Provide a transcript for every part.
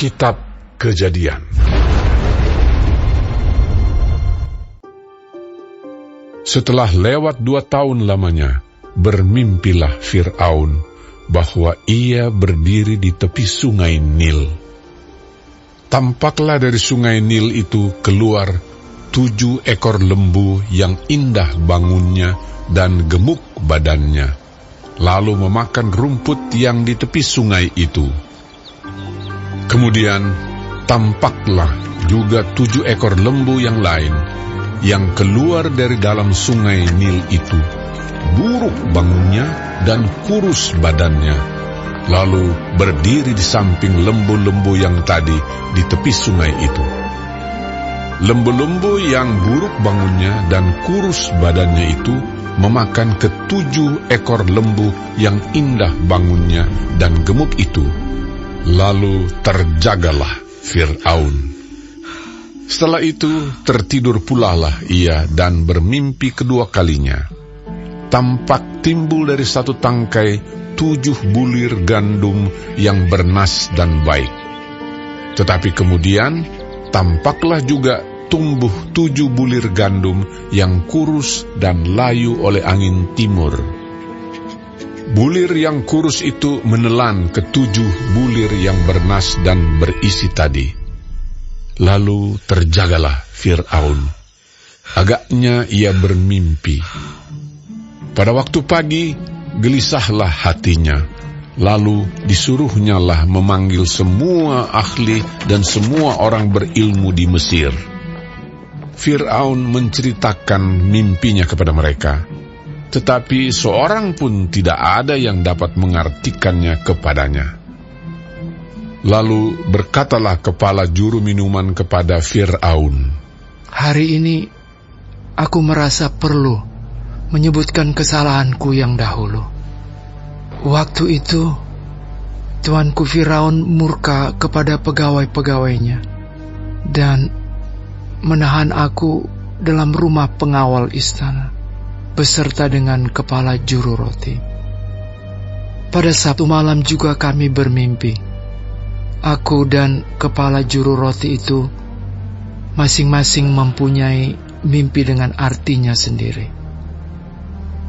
Kitab Kejadian. Setelah lewat 2 tahun lamanya, bermimpilah Fir'aun bahwa ia berdiri di tepi sungai Nil. Tampaklah dari sungai Nil itu keluar 7 ekor lembu yang indah bangunnya dan gemuk badannya, lalu memakan rumput yang di tepi sungai itu. Kemudian tampaklah juga 7 ekor lembu yang lain yang keluar dari dalam sungai Nil itu, buruk bangunnya dan kurus badannya, lalu berdiri di samping lembu-lembu yang tadi di tepi sungai itu. Lembu-lembu yang buruk bangunnya dan kurus badannya itu memakan ke-7 ekor lembu yang indah bangunnya dan gemuk itu. Lalu terjagalah Fir'aun. Setelah itu tertidur pulalah ia dan bermimpi kedua kalinya. Tampak timbul dari satu tangkai 7 bulir gandum yang bernas dan baik. Tetapi kemudian tampaklah juga tumbuh 7 bulir gandum yang kurus dan layu oleh angin timur. Bulir yang kurus itu menelan ke-7 bulir yang bernas dan berisi tadi. Lalu terjagalah Fir'aun. Agaknya ia bermimpi. Pada waktu pagi, gelisahlah hatinya. Lalu disuruhnyalah memanggil semua ahli dan semua orang berilmu di Mesir. Fir'aun menceritakan mimpinya kepada mereka, tetapi seorang pun tidak ada yang dapat mengartikannya kepadanya. Lalu berkatalah kepala juru minuman kepada Fir'aun, "Hari ini aku merasa perlu menyebutkan kesalahanku yang dahulu. Waktu itu tuanku Firaun murka kepada pegawai-pegawainya dan menahan aku dalam rumah pengawal istana beserta dengan kepala juru roti. Pada Sabtu malam juga kami bermimpi. Aku dan kepala juru roti itu masing-masing mempunyai mimpi dengan artinya sendiri.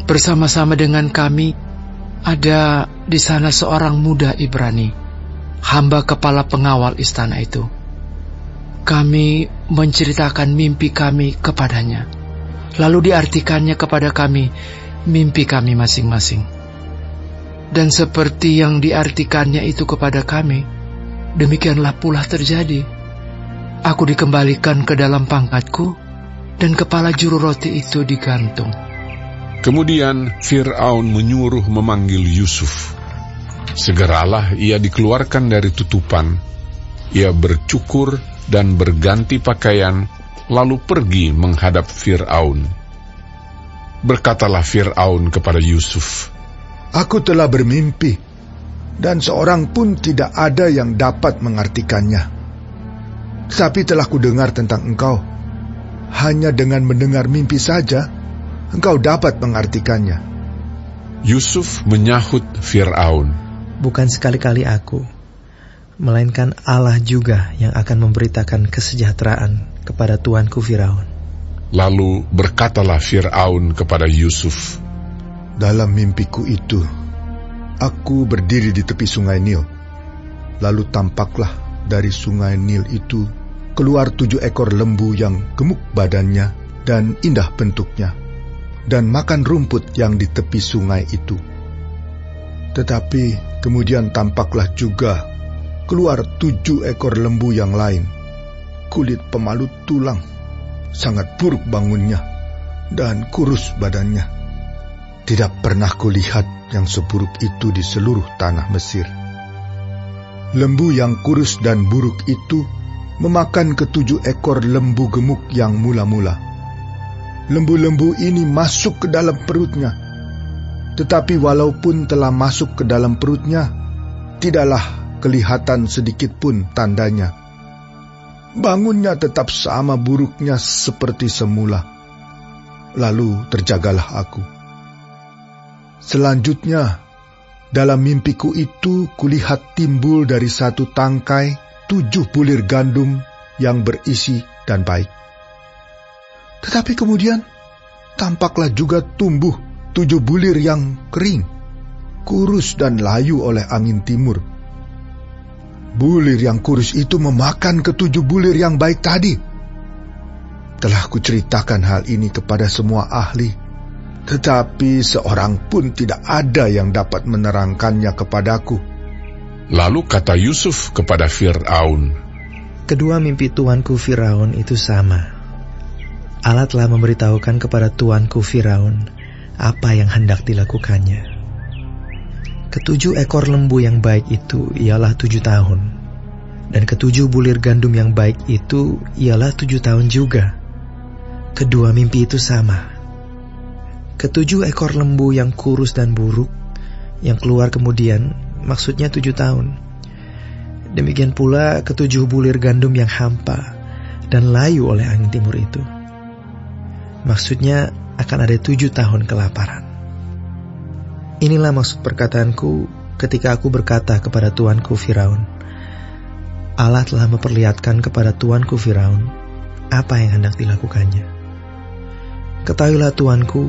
Bersama-sama dengan kami ada di sana seorang muda Ibrani, hamba kepala pengawal istana itu. Kami menceritakan mimpi kami kepadanya, lalu diartikannya kepada kami mimpi kami masing-masing. Dan seperti yang diartikannya itu kepada kami, demikianlah pula terjadi. Aku dikembalikan ke dalam pangkatku, dan kepala juru roti itu digantung." Kemudian Fir'aun menyuruh memanggil Yusuf. Segeralah ia dikeluarkan dari tutupan. Ia bercukur dan berganti pakaian, lalu pergi menghadap Fir'aun. Berkatalah Fir'aun kepada Yusuf, "Aku telah bermimpi, dan seorang pun tidak ada yang dapat mengartikannya. Tetapi telah kudengar tentang engkau. Hanya dengan mendengar mimpi saja, engkau dapat mengartikannya." Yusuf menyahut Fir'aun, "Bukan sekali-kali aku, melainkan Allah juga yang akan memberitakan kesejahteraan kepada tuanku Firaun." Lalu berkatalah Fir'aun kepada Yusuf, "Dalam mimpiku itu, aku berdiri di tepi sungai Nil. Lalu tampaklah dari sungai Nil itu keluar 7 ekor lembu yang gemuk badannya dan indah bentuknya, dan makan rumput yang di tepi sungai itu. Tetapi kemudian tampaklah juga keluar 7 ekor lembu yang lain, kulit pemalut tulang, sangat buruk bangunnya, dan kurus badannya. Tidak pernah kulihat yang seburuk itu di seluruh tanah Mesir. Lembu yang kurus dan buruk itu memakan ke-7 ekor lembu gemuk yang mula-mula. Lembu-lembu ini masuk ke dalam perutnya, tetapi walaupun telah masuk ke dalam perutnya, tidaklah kelihatan sedikit pun tandanya. Bangunnya tetap sama buruknya seperti semula. Lalu terjagalah aku. Selanjutnya, dalam mimpiku itu kulihat timbul dari satu tangkai 7 bulir gandum yang berisi dan baik. Tetapi kemudian tampaklah juga tumbuh 7 bulir yang kering, kurus dan layu oleh angin timur. Bulir yang kurus itu memakan ke-7 bulir yang baik tadi. Telah kuceritakan hal ini kepada semua ahli, tetapi seorang pun tidak ada yang dapat menerangkannya kepadaku. Lalu kata Yusuf kepada Fir'aun, Kedua mimpi tuanku Firaun itu sama. Allah telah memberitahukan kepada tuanku Firaun apa yang hendak dilakukannya. Ke-7 ekor lembu yang baik itu ialah 7 tahun, dan ke-7 bulir gandum yang baik itu ialah 7 tahun juga. Kedua mimpi itu sama. Ke-7 ekor lembu yang kurus dan buruk, yang keluar kemudian, maksudnya 7 tahun. Demikian pula ke-7 bulir gandum yang hampa dan layu oleh angin timur itu. Maksudnya akan ada 7 tahun kelaparan. Inilah maksud perkataanku ketika aku berkata kepada tuanku Firaun, Allah telah memperlihatkan kepada tuanku Firaun apa yang hendak dilakukannya. Ketahuilah tuanku,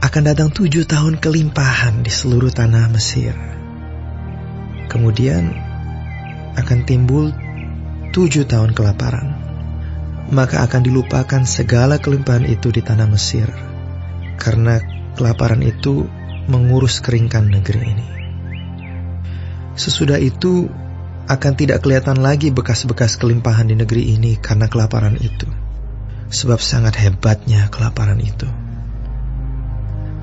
akan datang 7 tahun kelimpahan di seluruh tanah Mesir. Kemudian akan timbul 7 tahun kelaparan. Maka akan dilupakan segala kelimpahan itu di tanah Mesir, karena kelaparan itu mengurus keringkan negeri ini. Sesudah itu akan tidak kelihatan lagi bekas-bekas kelimpahan di negeri ini karena kelaparan itu, sebab sangat hebatnya kelaparan itu.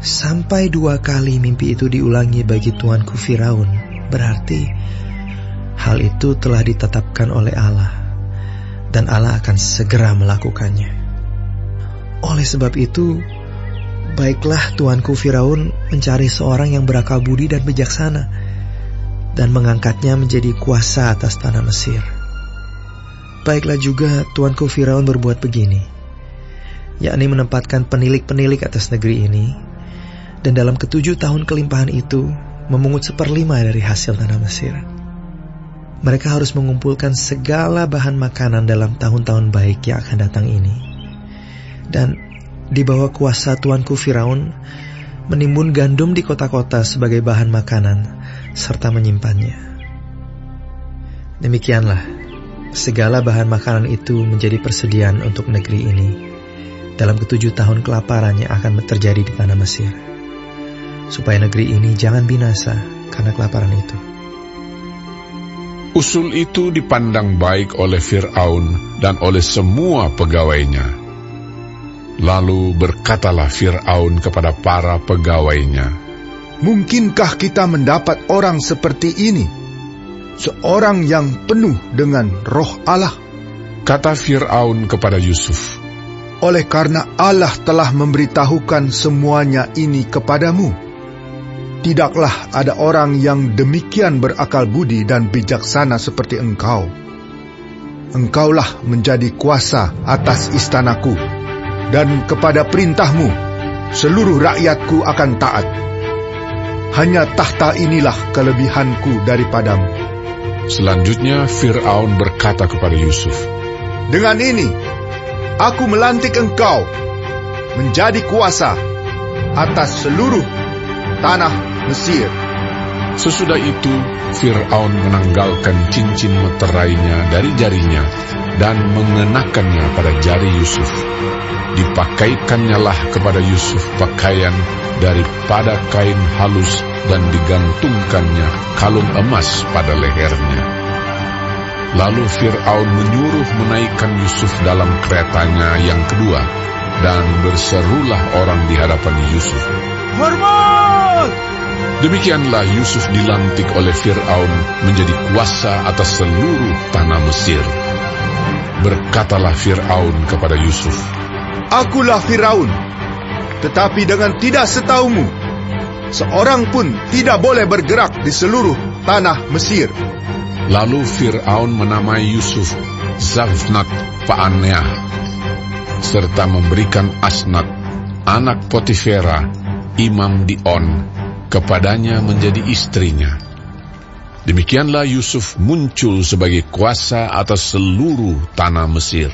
Sampai 2 kali mimpi itu diulangi bagi tuanku Firaun, berarti hal itu telah ditetapkan oleh Allah, dan Allah akan segera melakukannya. Oleh sebab itu, baiklah tuanku Firaun mencari seorang yang berakal budi dan bijaksana, dan mengangkatnya menjadi kuasa atas tanah Mesir. Baiklah juga tuanku Firaun berbuat begini, yakni menempatkan penilik-penilik atas negeri ini, dan dalam ke-7 tahun kelimpahan itu memungut 1/5 dari hasil tanah Mesir. Mereka harus mengumpulkan segala bahan makanan dalam tahun-tahun baik yang akan datang ini, dan di bawah kuasa tuanku Firaun menimbun gandum di kota-kota sebagai bahan makanan serta menyimpannya. Demikianlah segala bahan makanan itu menjadi persediaan untuk negeri ini dalam ke-7 tahun kelaparan yang akan terjadi di tanah Mesir, supaya negeri ini jangan binasa karena kelaparan itu. Usul itu dipandang baik oleh Fir'aun dan oleh semua pegawainya. Lalu berkatalah Fir'aun kepada para pegawainya, Mungkinkah kita mendapat orang seperti ini, seorang yang penuh dengan roh Allah? Kata Fir'aun kepada Yusuf, Oleh karena Allah telah memberitahukan semuanya ini kepadamu, tidaklah ada orang yang demikian berakal budi dan bijaksana seperti engkau. Engkaulah menjadi kuasa atas istanaku, dan kepada perintahmu seluruh rakyatku akan taat. Hanya tahta inilah kelebihanku daripadamu. Selanjutnya Fir'aun berkata kepada Yusuf, Dengan ini aku melantik engkau menjadi kuasa atas seluruh tanah Mesir. Sesudah itu Fir'aun menanggalkan cincin meterainya dari jarinya dan mengenakannya pada jari Yusuf. Dipakaikannya lah kepada Yusuf pakaian daripada kain halus dan digantungkannya kalung emas pada lehernya. Lalu Fir'aun menyuruh menaikkan Yusuf dalam keretanya yang kedua, dan berserulah orang di hadapan Yusuf, Hormat! Demikianlah Yusuf dilantik oleh Fir'aun menjadi kuasa atas seluruh tanah Mesir. Berkatalah Fir'aun kepada Yusuf, Akulah Firaun, tetapi dengan tidak setaumu, seorang pun tidak boleh bergerak di seluruh tanah Mesir. Lalu Fir'aun menamai Yusuf Zafnat Paaneah, serta memberikan Asnat, anak Potifera, imam di On, kepadanya menjadi istrinya. Demikianlah Yusuf muncul sebagai kuasa atas seluruh tanah Mesir.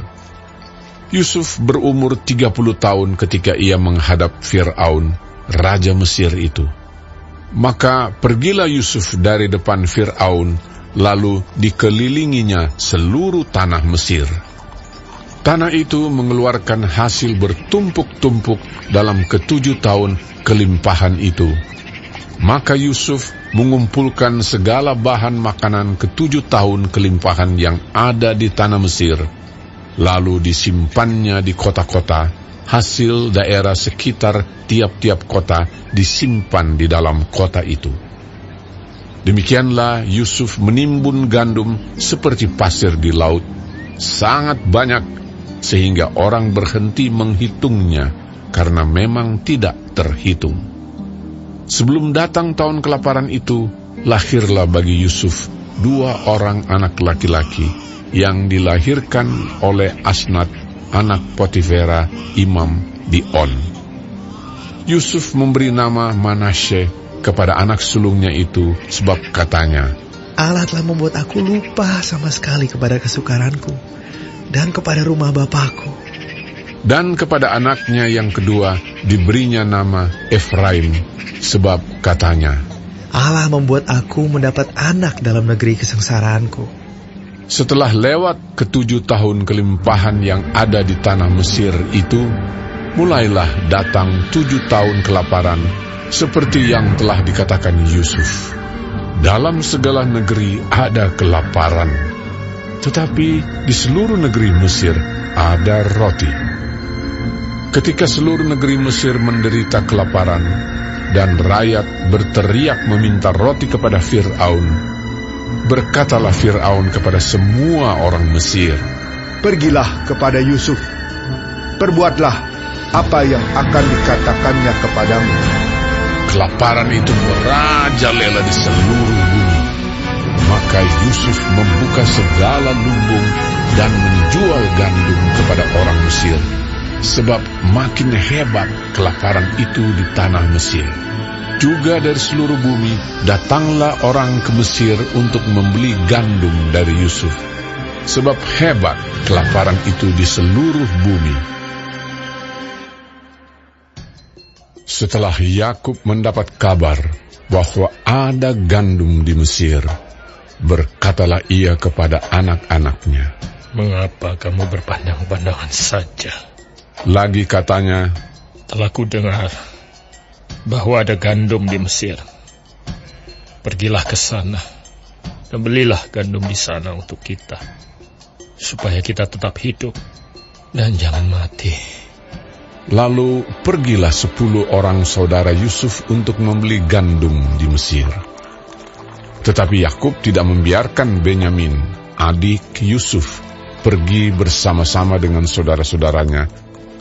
Yusuf berumur 30 tahun ketika ia menghadap Fir'aun, raja Mesir itu. Maka pergilah Yusuf dari depan Fir'aun, lalu dikelilinginya seluruh tanah Mesir. Tanah itu mengeluarkan hasil bertumpuk-tumpuk dalam ke-7 tahun kelimpahan itu. Maka Yusuf mengumpulkan segala bahan makanan ke-7 tahun kelimpahan yang ada di tanah Mesir, lalu disimpannya di kota-kota. Hasil daerah sekitar tiap-tiap kota disimpan di dalam kota itu. Demikianlah Yusuf menimbun gandum seperti pasir di laut, sangat banyak, sehingga orang berhenti menghitungnya, karena memang tidak terhitung. Sebelum datang tahun kelaparan itu, lahirlah bagi Yusuf 2 orang anak laki-laki yang dilahirkan oleh Asnat, anak Potifera, imam di On. Yusuf memberi nama Manasye kepada anak sulungnya itu, sebab katanya, Allah telah membuat aku lupa sama sekali kepada kesukaranku dan kepada rumah bapakku. Dan kepada anaknya yang kedua diberinya nama Efraim, sebab katanya, Allah membuat aku mendapat anak dalam negeri kesengsaraanku. Setelah lewat ke-7 tahun kelimpahan yang ada di tanah Mesir itu, mulailah datang 7 tahun kelaparan, seperti yang telah dikatakan Yusuf. Dalam segala negeri ada kelaparan, tetapi di seluruh negeri Mesir ada roti. Ketika seluruh negeri Mesir menderita kelaparan, dan rakyat berteriak meminta roti kepada Fir'aun, berkatalah Fir'aun kepada semua orang Mesir, Pergilah kepada Yusuf, perbuatlah apa yang akan dikatakannya kepadamu. Kelaparan itu merajalela di seluruh bumi. Maka Yusuf membuka segala lumbung dan menjual gandum kepada orang Mesir, sebab makin hebat kelaparan itu di tanah Mesir. Juga dari seluruh bumi datanglah orang ke Mesir untuk membeli gandum dari Yusuf, sebab hebat kelaparan itu di seluruh bumi. Setelah Yakub mendapat kabar bahwa ada gandum di Mesir, berkatalah ia kepada anak-anaknya, Mengapa kamu berpandang-pandangan saja? Lagi katanya, Telah kudengar bahwa ada gandum di Mesir. Pergilah ke sana dan belilah gandum di sana untuk kita, supaya kita tetap hidup dan jangan mati. Lalu pergilah 10 orang saudara Yusuf untuk membeli gandum di Mesir. Tetapi Yakub tidak membiarkan Benyamin, adik Yusuf, pergi bersama-sama dengan saudara-saudaranya,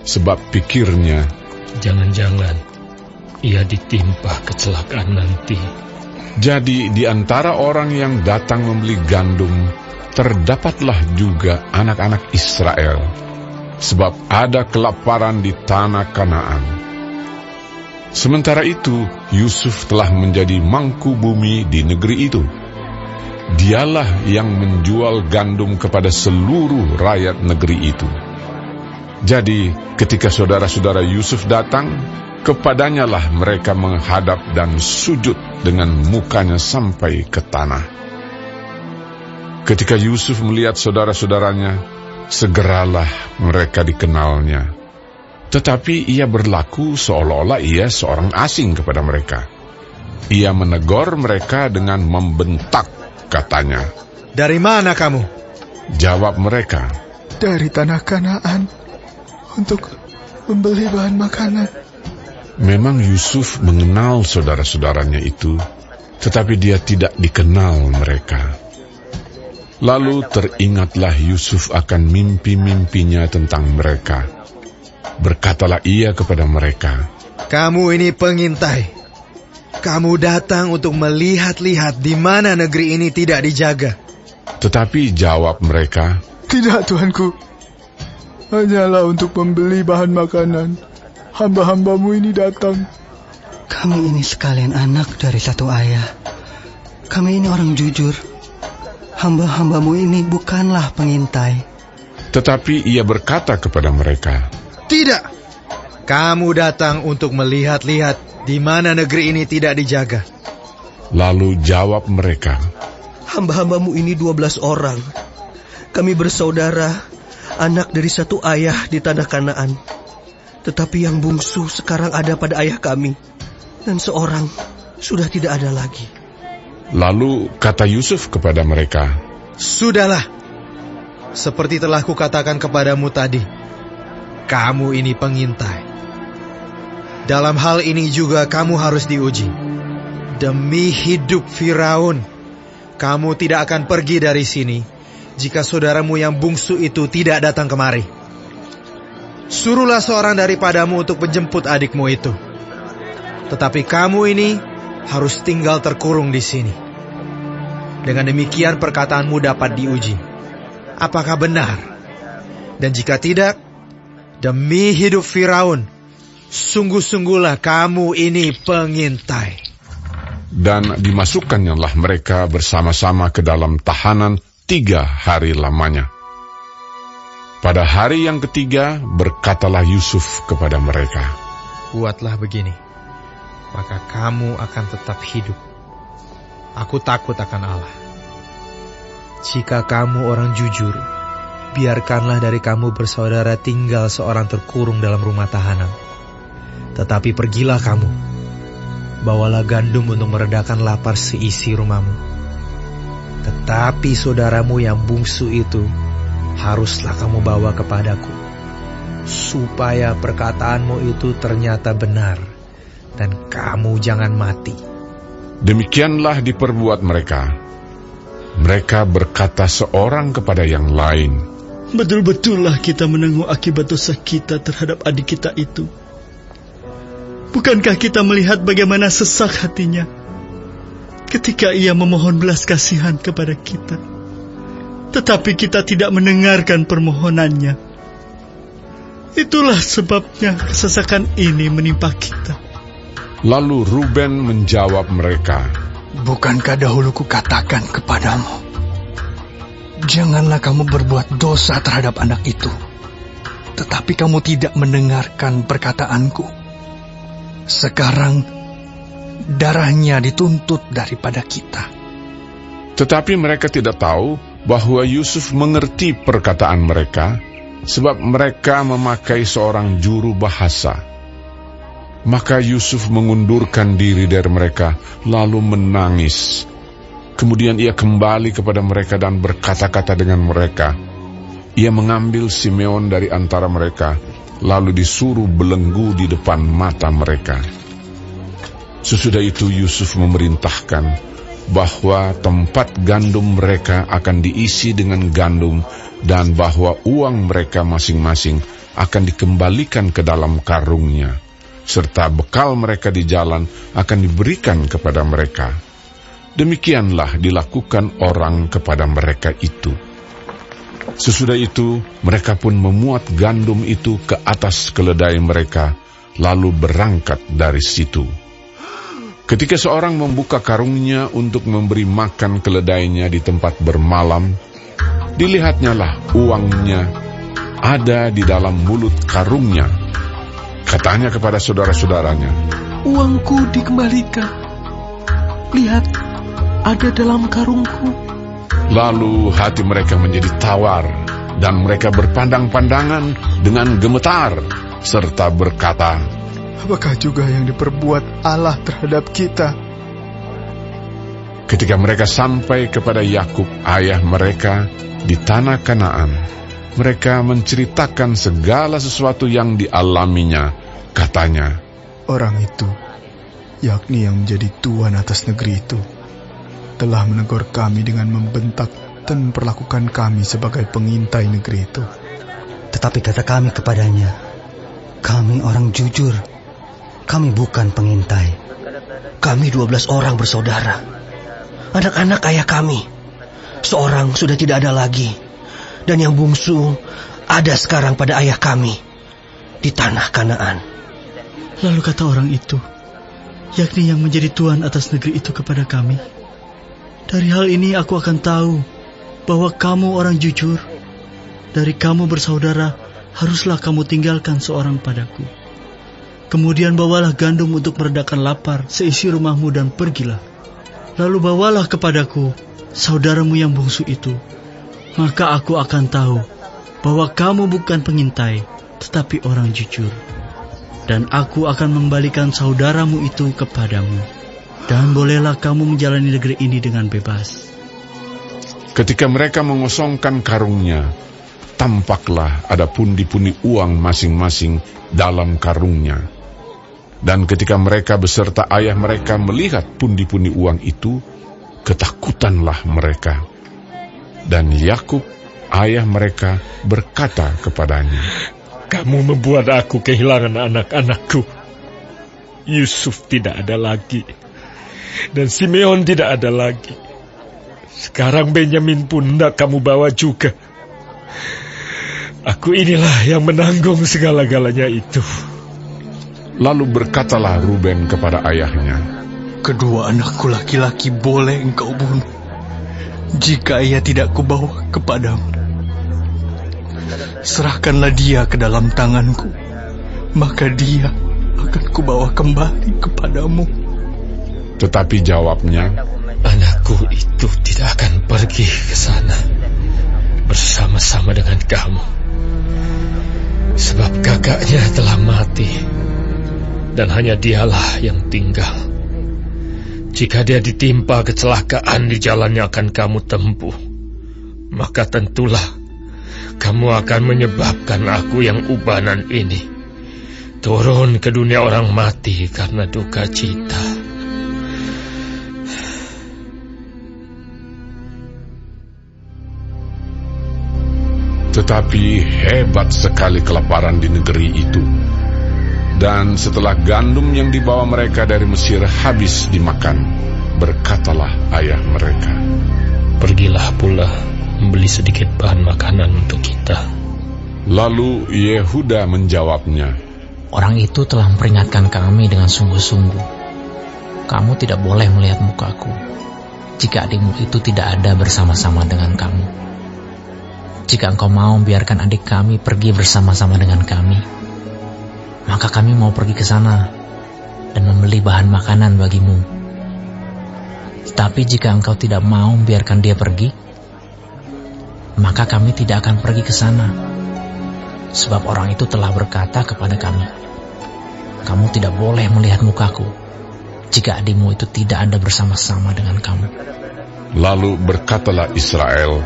sebab pikirnya, Jangan-jangan ia ditimpa kecelakaan nanti. jadi di antara orang yang datang membeli gandum, terdapatlah juga anak-anak Israel, sebab ada kelaparan di tanah Kanaan. Sementara itu, Yusuf telah menjadi mangku bumi di negeri itu. Dialah yang menjual gandum kepada seluruh rakyat negeri itu. Jadi, ketika saudara-saudara Yusuf datang, kepadanya lah mereka menghadap dan sujud dengan mukanya sampai ke tanah. Ketika Yusuf melihat saudara-saudaranya, segeralah mereka dikenalnya. Tetapi ia berlaku seolah-olah ia seorang asing kepada mereka. Ia menegur mereka dengan membentak, katanya, Dari mana kamu? Jawab mereka, Dari tanah Kanaan, untuk membeli bahan makanan. memang Yusuf mengenal saudara-saudaranya itu, tetapi dia tidak dikenal mereka. Lalu teringatlah Yusuf akan mimpi-mimpinya tentang mereka. Berkatalah ia kepada mereka, Kamu ini pengintai. Kamu datang untuk melihat-lihat di mana negeri ini tidak dijaga. Tetapi jawab mereka, Tidak, Tuanku. Hanyalah untuk membeli bahan makanan. Hamba-hambamu ini datang. Kami ini sekalian anak dari satu ayah. Kami ini orang jujur. Hamba-hambamu ini bukanlah pengintai. Tetapi ia berkata kepada mereka, Tidak. Kamu datang untuk melihat-lihat di mana negeri ini tidak dijaga. Lalu jawab mereka, Hamba-hambamu ini 12 orang. Kami bersaudara, anak dari satu ayah di tanah Kanaan. Tetapi yang bungsu sekarang ada pada ayah kami, dan seorang sudah tidak ada lagi. Lalu kata Yusuf kepada mereka, Sudahlah. Seperti telah kukatakan kepadamu tadi, kamu ini pengintai. Dalam hal ini juga kamu harus diuji. Demi hidup Firaun, kamu tidak akan pergi dari sini jika saudaramu yang bungsu itu tidak datang kemari. Suruhlah seorang daripadamu untuk menjemput adikmu itu. Tetapi kamu ini harus tinggal terkurung di sini. Dengan demikian perkataanmu dapat diuji. Apakah benar? Dan jika tidak, demi hidup Firaun, sungguh-sungguhlah kamu ini pengintai. dan dimasukkannya mereka bersama-sama ke dalam tahanan 3 hari lamanya. Pada hari yang ketiga, berkatalah Yusuf kepada mereka, Buatlah begini, maka kamu akan tetap hidup. Aku takut akan Allah. Jika kamu orang jujur, biarkanlah dari kamu bersaudara tinggal seorang terkurung dalam rumah tahanan. Tetapi pergilah kamu, bawalah gandum untuk meredakan lapar seisi rumahmu. Tetapi saudaramu yang bungsu itu haruslah kamu bawa kepadaku, supaya perkataanmu itu ternyata benar, dan kamu jangan mati. Demikianlah diperbuat mereka. Mereka berkata seorang kepada yang lain, Betul-betullah kita menanggung akibat dosa kita terhadap adik kita itu. Bukankah kita melihat bagaimana sesak hatinya ketika ia memohon belas kasihan kepada kita, tetapi kita tidak mendengarkan permohonannya. Itulah sebabnya kesesakan ini menimpa kita. Lalu Ruben menjawab mereka, Bukankah dahulu kukatakan kepadamu, janganlah kamu berbuat dosa terhadap anak itu. Tetapi kamu tidak mendengarkan perkataanku. Sekarang darahnya dituntut daripada kita. Tetapi mereka tidak tahu bahwa Yusuf mengerti perkataan mereka, sebab mereka memakai seorang juru bahasa. Maka Yusuf mengundurkan diri dari mereka, lalu menangis. Kemudian ia kembali kepada mereka dan berkata-kata dengan mereka. Ia mengambil Simeon dari antara mereka, lalu disuruh belenggu di depan mata mereka. Sesudah itu Yusuf memerintahkan bahwa tempat gandum mereka akan diisi dengan gandum, dan bahwa uang mereka masing-masing akan dikembalikan ke dalam karungnya, serta bekal mereka di jalan akan diberikan kepada mereka. Demikianlah dilakukan orang kepada mereka itu. Sesudah itu, mereka pun memuat gandum itu ke atas keledai mereka, lalu berangkat dari situ. Ketika seorang membuka karungnya untuk memberi makan keledainya di tempat bermalam, dilihatnyalah uangnya ada di dalam mulut karungnya. Katanya kepada saudara-saudaranya, Uangku dikembalikan. Lihat, ada dalam karungku. Lalu hati mereka menjadi tawar, dan mereka berpandang-pandangan dengan gemetar, serta berkata, Apakah juga yang diperbuat Allah terhadap kita? Ketika mereka sampai kepada Yakub, ayah mereka, di tanah Kanaan, mereka menceritakan segala sesuatu yang dialaminya. Katanya, Orang itu, yakni yang menjadi tuan atas negeri itu, telah menegur kami dengan membentak dan memperlakukan kami sebagai pengintai negeri itu. Tetapi kata kami kepadanya, kami orang jujur, kami bukan pengintai. Kami 12 orang bersaudara, anak-anak ayah kami. Seorang sudah tidak ada lagi, dan yang bungsu ada sekarang pada ayah kami di tanah Kanaan. Lalu kata orang itu, yakni yang menjadi tuan atas negeri itu kepada kami, Dari hal ini aku akan tahu bahwa kamu orang jujur. Dari kamu bersaudara, haruslah kamu tinggalkan seorang padaku. Kemudian bawalah gandum untuk meredakan lapar seisi rumahmu dan pergilah. Lalu bawalah kepadaku saudaramu yang bungsu itu. Maka aku akan tahu bahwa kamu bukan pengintai, tetapi orang jujur. Dan aku akan membalikan saudaramu itu kepadamu. Dan bolehlah kamu menjalani negeri ini dengan bebas. Ketika mereka mengosongkan karungnya, tampaklah ada pundi-pundi uang masing-masing dalam karungnya. Dan ketika mereka beserta ayah mereka melihat pundi-pundi uang itu, ketakutanlah mereka. Dan Yakub, ayah mereka, berkata kepadanya, "Kamu membuat aku kehilangan anak-anakku. Yusuf tidak ada lagi, dan Simeon tidak ada lagi. Sekarang Benyamin pun hendak kamu bawa juga. Aku inilah yang menanggung segala-galanya itu." Lalu berkatalah Ruben kepada ayahnya, Kedua anakku laki-laki boleh engkau bunuh, jika ia tidak kubawa kepadamu. Serahkanlah dia ke dalam tanganku, maka dia akan kubawa kembali kepadamu. tetapi jawabnya, Anakku itu tidak akan pergi ke sana bersama-sama dengan kamu, sebab kakaknya telah mati, dan hanya dialah yang tinggal. Jika dia ditimpa kecelakaan di jalan yang akan kamu tempuh, maka tentulah kamu akan menyebabkan aku yang ubanan ini turun ke dunia orang mati karena duka cita. tetapi hebat sekali kelaparan di negeri itu. Dan setelah gandum yang dibawa mereka dari Mesir habis dimakan, berkatalah ayah mereka, Pergilah pula membeli sedikit bahan makanan untuk kita. Lalu Yehuda menjawabnya, Orang itu telah memperingatkan kami dengan sungguh-sungguh. Kamu tidak boleh melihat mukaku jika adikmu itu tidak ada bersama-sama dengan kamu. Jika engkau mau biarkan adik kami pergi bersama-sama dengan kami, maka kami mau pergi ke sana dan membeli bahan makanan bagimu. Tetapi jika engkau tidak mau biarkan dia pergi, maka kami tidak akan pergi ke sana. Sebab orang itu telah berkata kepada kami, kamu tidak boleh melihat mukaku jika adikmu itu tidak ada bersama-sama dengan kamu. Lalu berkatalah Israel,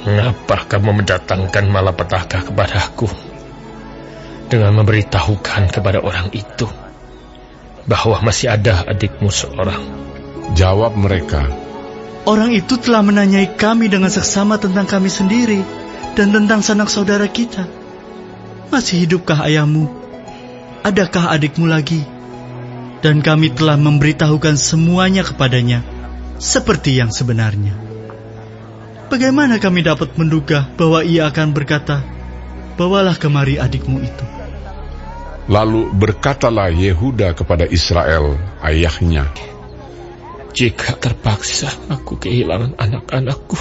Mengapa kamu mendatangkan malapetaka kepadaku dengan memberitahukan kepada orang itu bahwa masih ada adikmu seorang? Jawab mereka, Orang itu telah menanyai kami dengan seksama tentang kami sendiri dan tentang sanak saudara kita. Masih hidupkah ayahmu? Adakah adikmu lagi? Dan kami telah memberitahukan semuanya kepadanya, seperti yang sebenarnya. Bagaimana kami dapat menduga bahwa ia akan berkata, bawalah kemari adikmu itu? Lalu berkatalah Yehuda kepada Israel, ayahnya, Jika terpaksa aku kehilangan anak-anakku,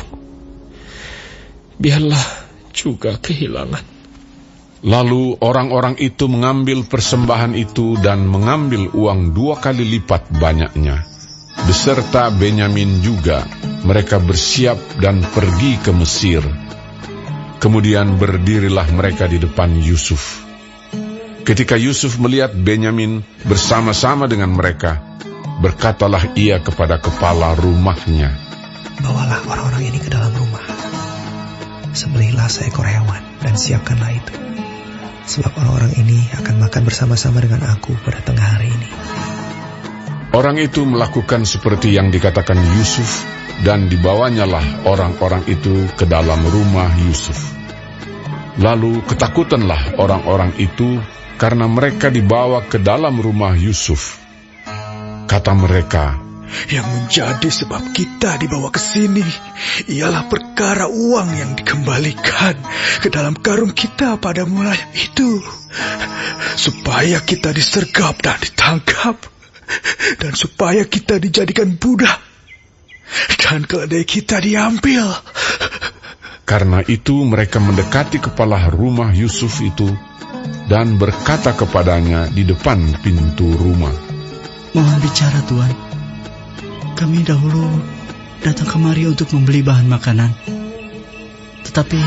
biarlah juga kehilangan. Lalu orang-orang itu mengambil persembahan itu dan mengambil uang 2 kali lipat banyaknya. Beserta Benyamin juga, mereka bersiap dan pergi ke Mesir. Kemudian berdirilah mereka di depan Yusuf. Ketika Yusuf melihat Benyamin bersama-sama dengan mereka, berkatalah ia kepada kepala rumahnya, Bawalah orang-orang ini ke dalam rumah. Sembelihlah seekor hewan dan siapkanlah itu. Sebab orang-orang ini akan makan bersama-sama dengan aku pada tengah hari ini. Orang itu melakukan seperti yang dikatakan Yusuf, dan dibawanyalah orang-orang itu ke dalam rumah Yusuf. Lalu ketakutanlah orang-orang itu karena mereka dibawa ke dalam rumah Yusuf. Kata mereka, Yang menjadi sebab kita dibawa ke sini ialah perkara uang yang dikembalikan ke dalam karung kita pada mulanya itu, supaya kita disergap dan ditangkap, dan supaya kita dijadikan budak. dan keledai kita diambil. Karena itu mereka mendekati kepala rumah Yusuf itu dan berkata kepadanya di depan pintu rumah, Mohon bicara, Tuan. Kami dahulu datang kemari untuk membeli bahan makanan. Tetapi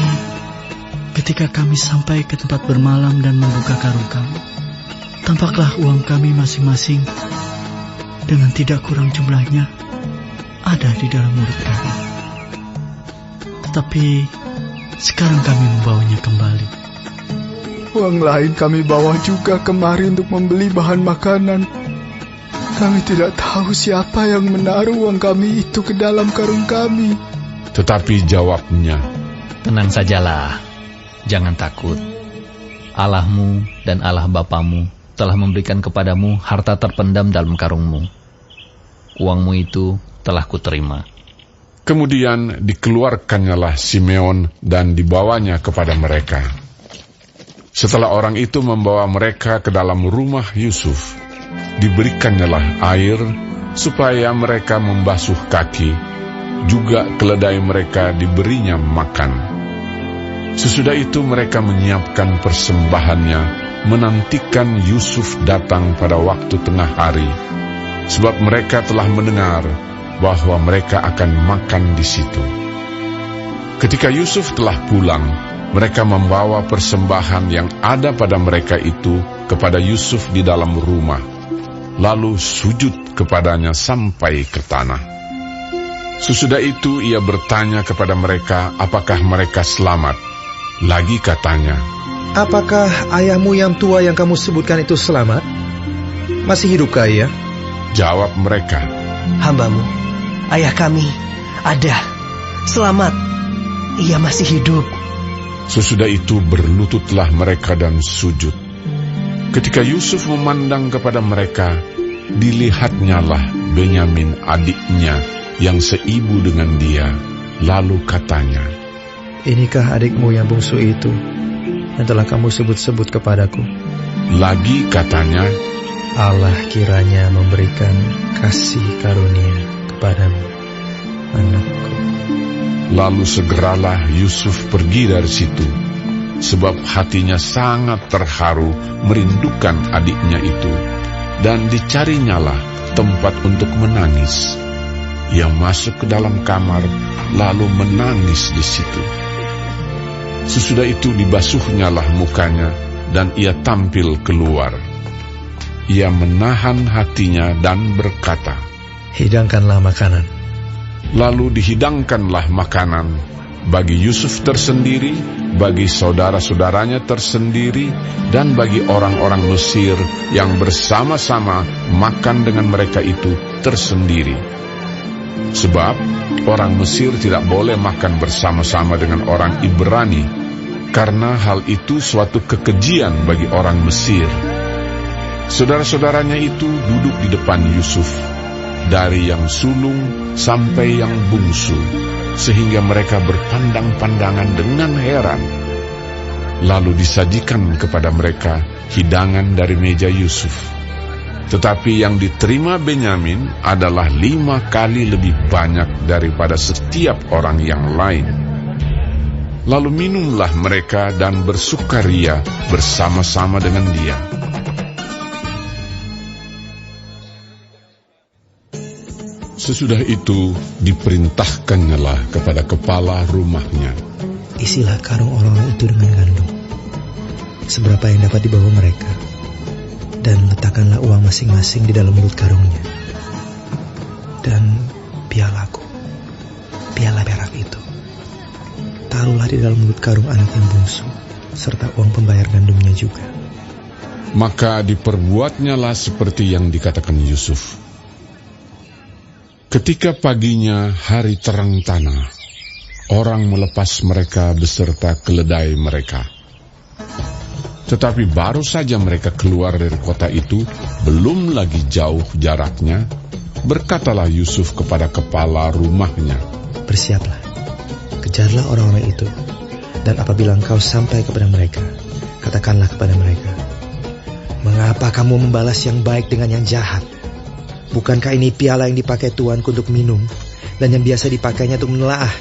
ketika kami sampai ke tempat bermalam dan membuka karung kami, tampaklah uang kami masing-masing dengan tidak kurang jumlahnya ada di dalam mulut kami. Tetapi sekarang kami membawanya kembali. Uang lain kami bawa juga kemari untuk membeli bahan makanan. Kami tidak tahu siapa yang menaruh uang kami itu ke dalam karung kami. Tetapi jawabnya, Tenang sajalah, jangan takut. Allahmu dan Allah Bapamu telah memberikan kepadamu harta terpendam dalam karungmu. Uangmu itu telah kuterima. Kemudian dikeluarkannyalah Simeon dan dibawanya kepada mereka. Setelah orang itu membawa mereka ke dalam rumah Yusuf, diberikannya air supaya mereka membasuh kaki, juga keledai mereka diberinya makan. Sesudah itu mereka menyiapkan persembahannya, menantikan Yusuf datang pada waktu tengah hari, sebab mereka telah mendengar bahwa mereka akan makan di situ. Ketika Yusuf telah pulang, mereka membawa persembahan yang ada pada mereka itu kepada Yusuf di dalam rumah, lalu sujud kepadanya sampai ke tanah. Sesudah itu ia bertanya kepada mereka apakah mereka selamat. Lagi katanya, Apakah ayahmu yang tua yang kamu sebutkan itu selamat? Masih hidupkah ia? Jawab mereka, Hambamu, ayah kami, ada, selamat, ia masih hidup. Sesudah itu berlututlah mereka dan sujud. Ketika Yusuf memandang kepada mereka, dilihatnyalah Benyamin adiknya yang seibu dengan dia. Lalu katanya, Inikah adikmu yang bungsu itu yang telah kamu sebut-sebut kepadaku? Lagi katanya, Allah kiranya memberikan kasih karunia kepadamu, anakku. Lalu segeralah Yusuf pergi dari situ, sebab hatinya sangat terharu merindukan adiknya itu, dan dicarinyalah tempat untuk menangis. Ia masuk ke dalam kamar, lalu menangis di situ. Sesudah itu dibasuhnyalah mukanya, dan ia tampil keluar. Ia menahan hatinya dan berkata, Hidangkanlah makanan. Lalu dihidangkanlah makanan bagi Yusuf tersendiri, bagi saudara-saudaranya tersendiri, dan bagi orang-orang Mesir yang bersama-sama makan dengan mereka itu tersendiri. Sebab orang Mesir tidak boleh makan bersama-sama dengan orang Ibrani, karena hal itu suatu kekejian bagi orang Mesir. Saudara-saudaranya itu duduk di depan Yusuf, dari yang sulung sampai yang bungsu, sehingga mereka berpandang-pandangan dengan heran. Lalu disajikan kepada mereka hidangan dari meja Yusuf. Tetapi yang diterima Benyamin adalah 5 kali lebih banyak daripada setiap orang yang lain. Lalu minumlah mereka dan bersukaria bersama-sama dengan dia. Sesudah itu diperintahkannyalah kepada kepala rumahnya, Isilah karung orang-orang itu dengan gandum, seberapa yang dapat dibawa mereka, dan letakkanlah uang masing-masing di dalam mulut karungnya. Dan pialaku, piala perak itu, taruhlah di dalam mulut karung anak yang bungsu, serta uang pembayar gandumnya juga. Maka diperbuatnyalah seperti yang dikatakan Yusuf. Ketika paginya hari terang tanah, orang melepas mereka beserta keledai mereka. Tetapi baru saja mereka keluar dari kota itu, belum lagi jauh jaraknya, berkatalah Yusuf kepada kepala rumahnya, Bersiaplah, kejarlah orang-orang itu, dan apabila engkau sampai kepada mereka, katakanlah kepada mereka, Mengapa kamu membalas yang baik dengan yang jahat? Bukankah ini piala yang dipakai tuanku untuk minum dan yang biasa dipakainya untuk menelaah.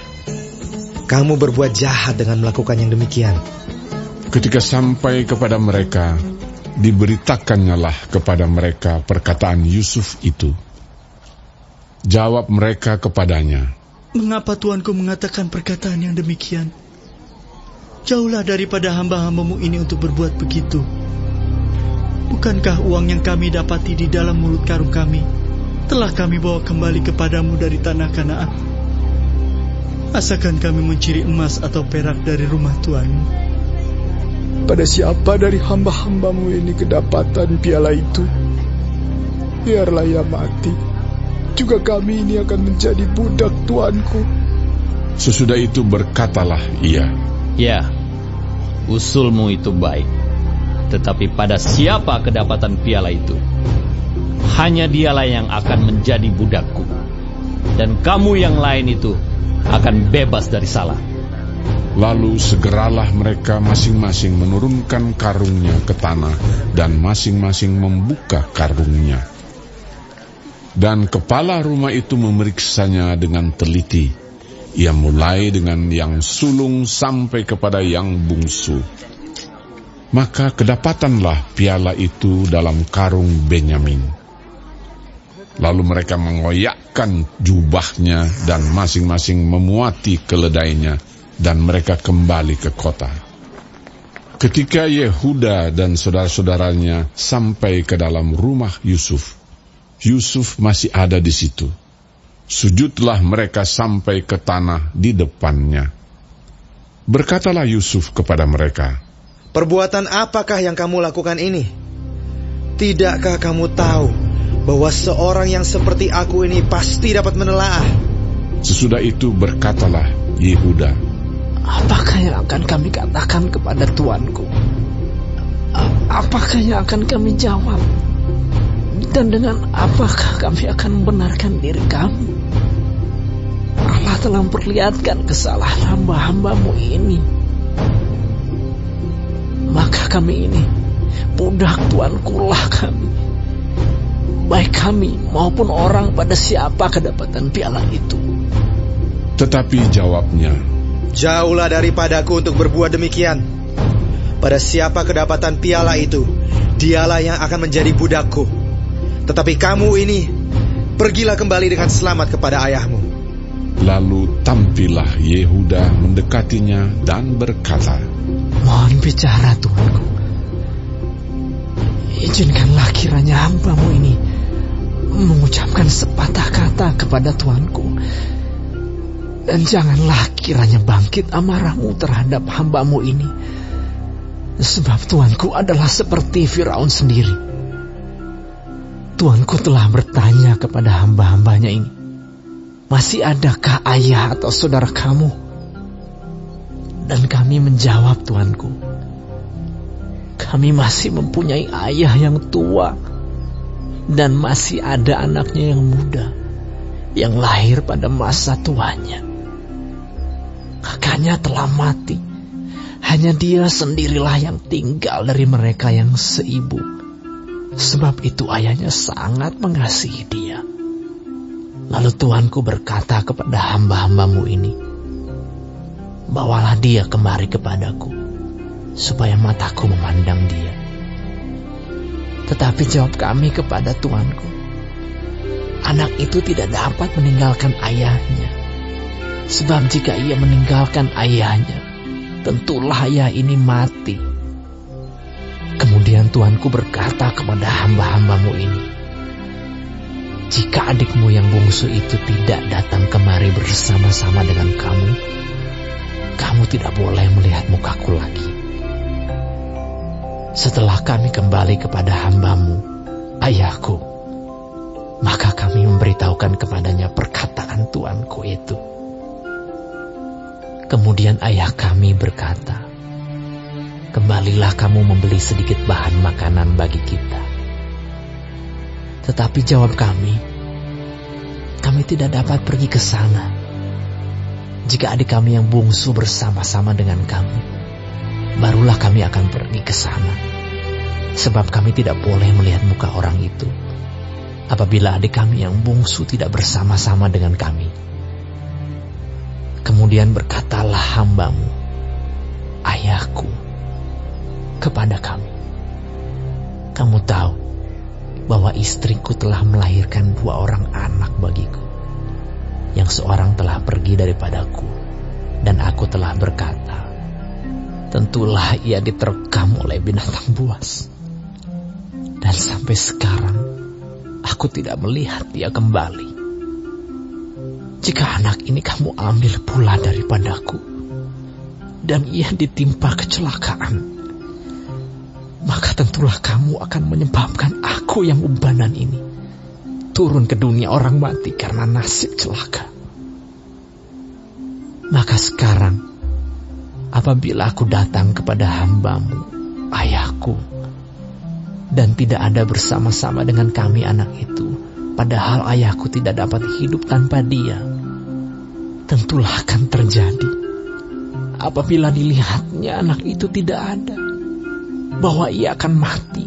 Kamu berbuat jahat dengan melakukan yang demikian. Ketika sampai kepada mereka, diberitakannya kepada mereka perkataan Yusuf itu. Jawab mereka kepadanya, "Mengapa tuanku mengatakan perkataan yang demikian? Jauhlah daripada hamba-hambamu ini untuk berbuat begitu. Bukankah uang yang kami dapati di dalam mulut karung kami telah kami bawa kembali kepadamu dari tanah Kanaan? Asakan kami mencuri emas atau perak dari rumah tuanmu? Pada siapa dari hamba-hambamu ini kedapatan piala itu? Biarlah ia mati. Juga kami ini akan menjadi budak tuanku." Sesudah itu berkatalah ia, "Ya, usulmu itu baik. Tetapi pada siapa kedapatan piala itu? Hanya dialah yang akan menjadi budakku. Dan kamu yang lain itu akan bebas dari salah." Lalu segeralah mereka masing-masing menurunkan karungnya ke tanah dan masing-masing membuka karungnya. Dan kepala rumah itu memeriksanya dengan teliti. Ia mulai dengan yang sulung sampai kepada yang bungsu. Maka kedapatanlah piala itu dalam karung Benyamin. Lalu mereka mengoyakkan jubahnya dan masing-masing memuati keledainya, dan mereka kembali ke kota. Ketika Yehuda dan saudara-saudaranya sampai ke dalam rumah Yusuf, Yusuf masih ada di situ. Sujudlah mereka sampai ke tanah di depannya. Berkatalah Yusuf kepada mereka, "Perbuatan apakah yang kamu lakukan ini? Tidakkah kamu tahu bahwa seorang yang seperti aku ini pasti dapat menelaah?" Sesudah itu berkatalah Yehuda, Apakah yang akan kami katakan kepada tuanku? Apakah yang akan kami jawab? Dan dengan apakah kami akan membenarkan diri kami? Allah telah memperlihatkan kesalahan hamba-hambamu ini. Maka kami ini budak tuanku lah kami, baik kami maupun orang pada siapa kedapatan piala itu. Tetapi jawabnya, "Jauhlah daripadaku untuk berbuat demikian. Pada siapa kedapatan piala itu, dialah yang akan menjadi budakku. Tetapi kamu ini, pergilah kembali dengan selamat kepada ayahmu." Lalu tampillah Yehuda mendekatinya dan berkata, Mohon bicara tuanku. Izinkanlah kiranya hambamu ini mengucapkan sepatah kata kepada tuanku. Dan janganlah kiranya bangkit amarahmu terhadap hambamu ini. Sebab tuanku adalah seperti Firaun sendiri. Tuanku telah bertanya kepada hamba-hambanya ini, masih adakah ayah atau saudara kamu? Dan kami menjawab, tuanku, kami masih mempunyai ayah yang tua dan masih ada anaknya yang muda yang lahir pada masa tuanya. Kakaknya telah mati. Hanya dia sendirilah yang tinggal dari mereka yang seibu. Sebab itu ayahnya sangat mengasihi dia. Lalu tuanku berkata kepada hamba-hambamu ini, bawalah dia kemari kepadaku, supaya mataku memandang dia. Tetapi jawab kami kepada tuanku, anak itu tidak dapat meninggalkan ayahnya. Sebab jika ia meninggalkan ayahnya, tentulah ayah ini mati. Kemudian tuanku berkata kepada hamba-hambamu ini, jika adikmu yang bungsu itu tidak datang kemari bersama-sama dengan kamu, kamu tidak boleh melihat mukaku lagi. Setelah kami kembali kepada hambamu, ayahku, maka kami memberitahukan kepadanya perkataan tuanku itu. Kemudian ayah kami berkata, kembalilah kamu membeli sedikit bahan makanan bagi kita. Tetapi jawab kami tidak dapat pergi ke sana. Jika adik kami yang bungsu bersama-sama dengan kami, barulah kami akan pergi ke sana. Sebab kami tidak boleh melihat muka orang itu, apabila adik kami yang bungsu tidak bersama-sama dengan kami. Kemudian berkatalah hambamu, ayahku, kepada kami, kamu tahu bahwa istriku telah melahirkan 2 orang anak bagiku. Yang seorang telah pergi daripadaku, dan aku telah berkata, tentulah ia diterkam oleh binatang buas. Dan sampai sekarang, aku tidak melihat dia kembali. Jika anak ini kamu ambil pula daripadaku, dan ia ditimpa kecelakaan, maka tentulah kamu akan menyebabkan aku yang ubanan ini turun ke dunia orang mati karena nasib celaka. Maka sekarang, apabila aku datang kepada hambamu, ayahku, dan tidak ada bersama-sama dengan kami anak itu, padahal ayahku tidak dapat hidup tanpa dia, tentulah akan terjadi apabila dilihatnya anak itu tidak ada, bahwa ia akan mati,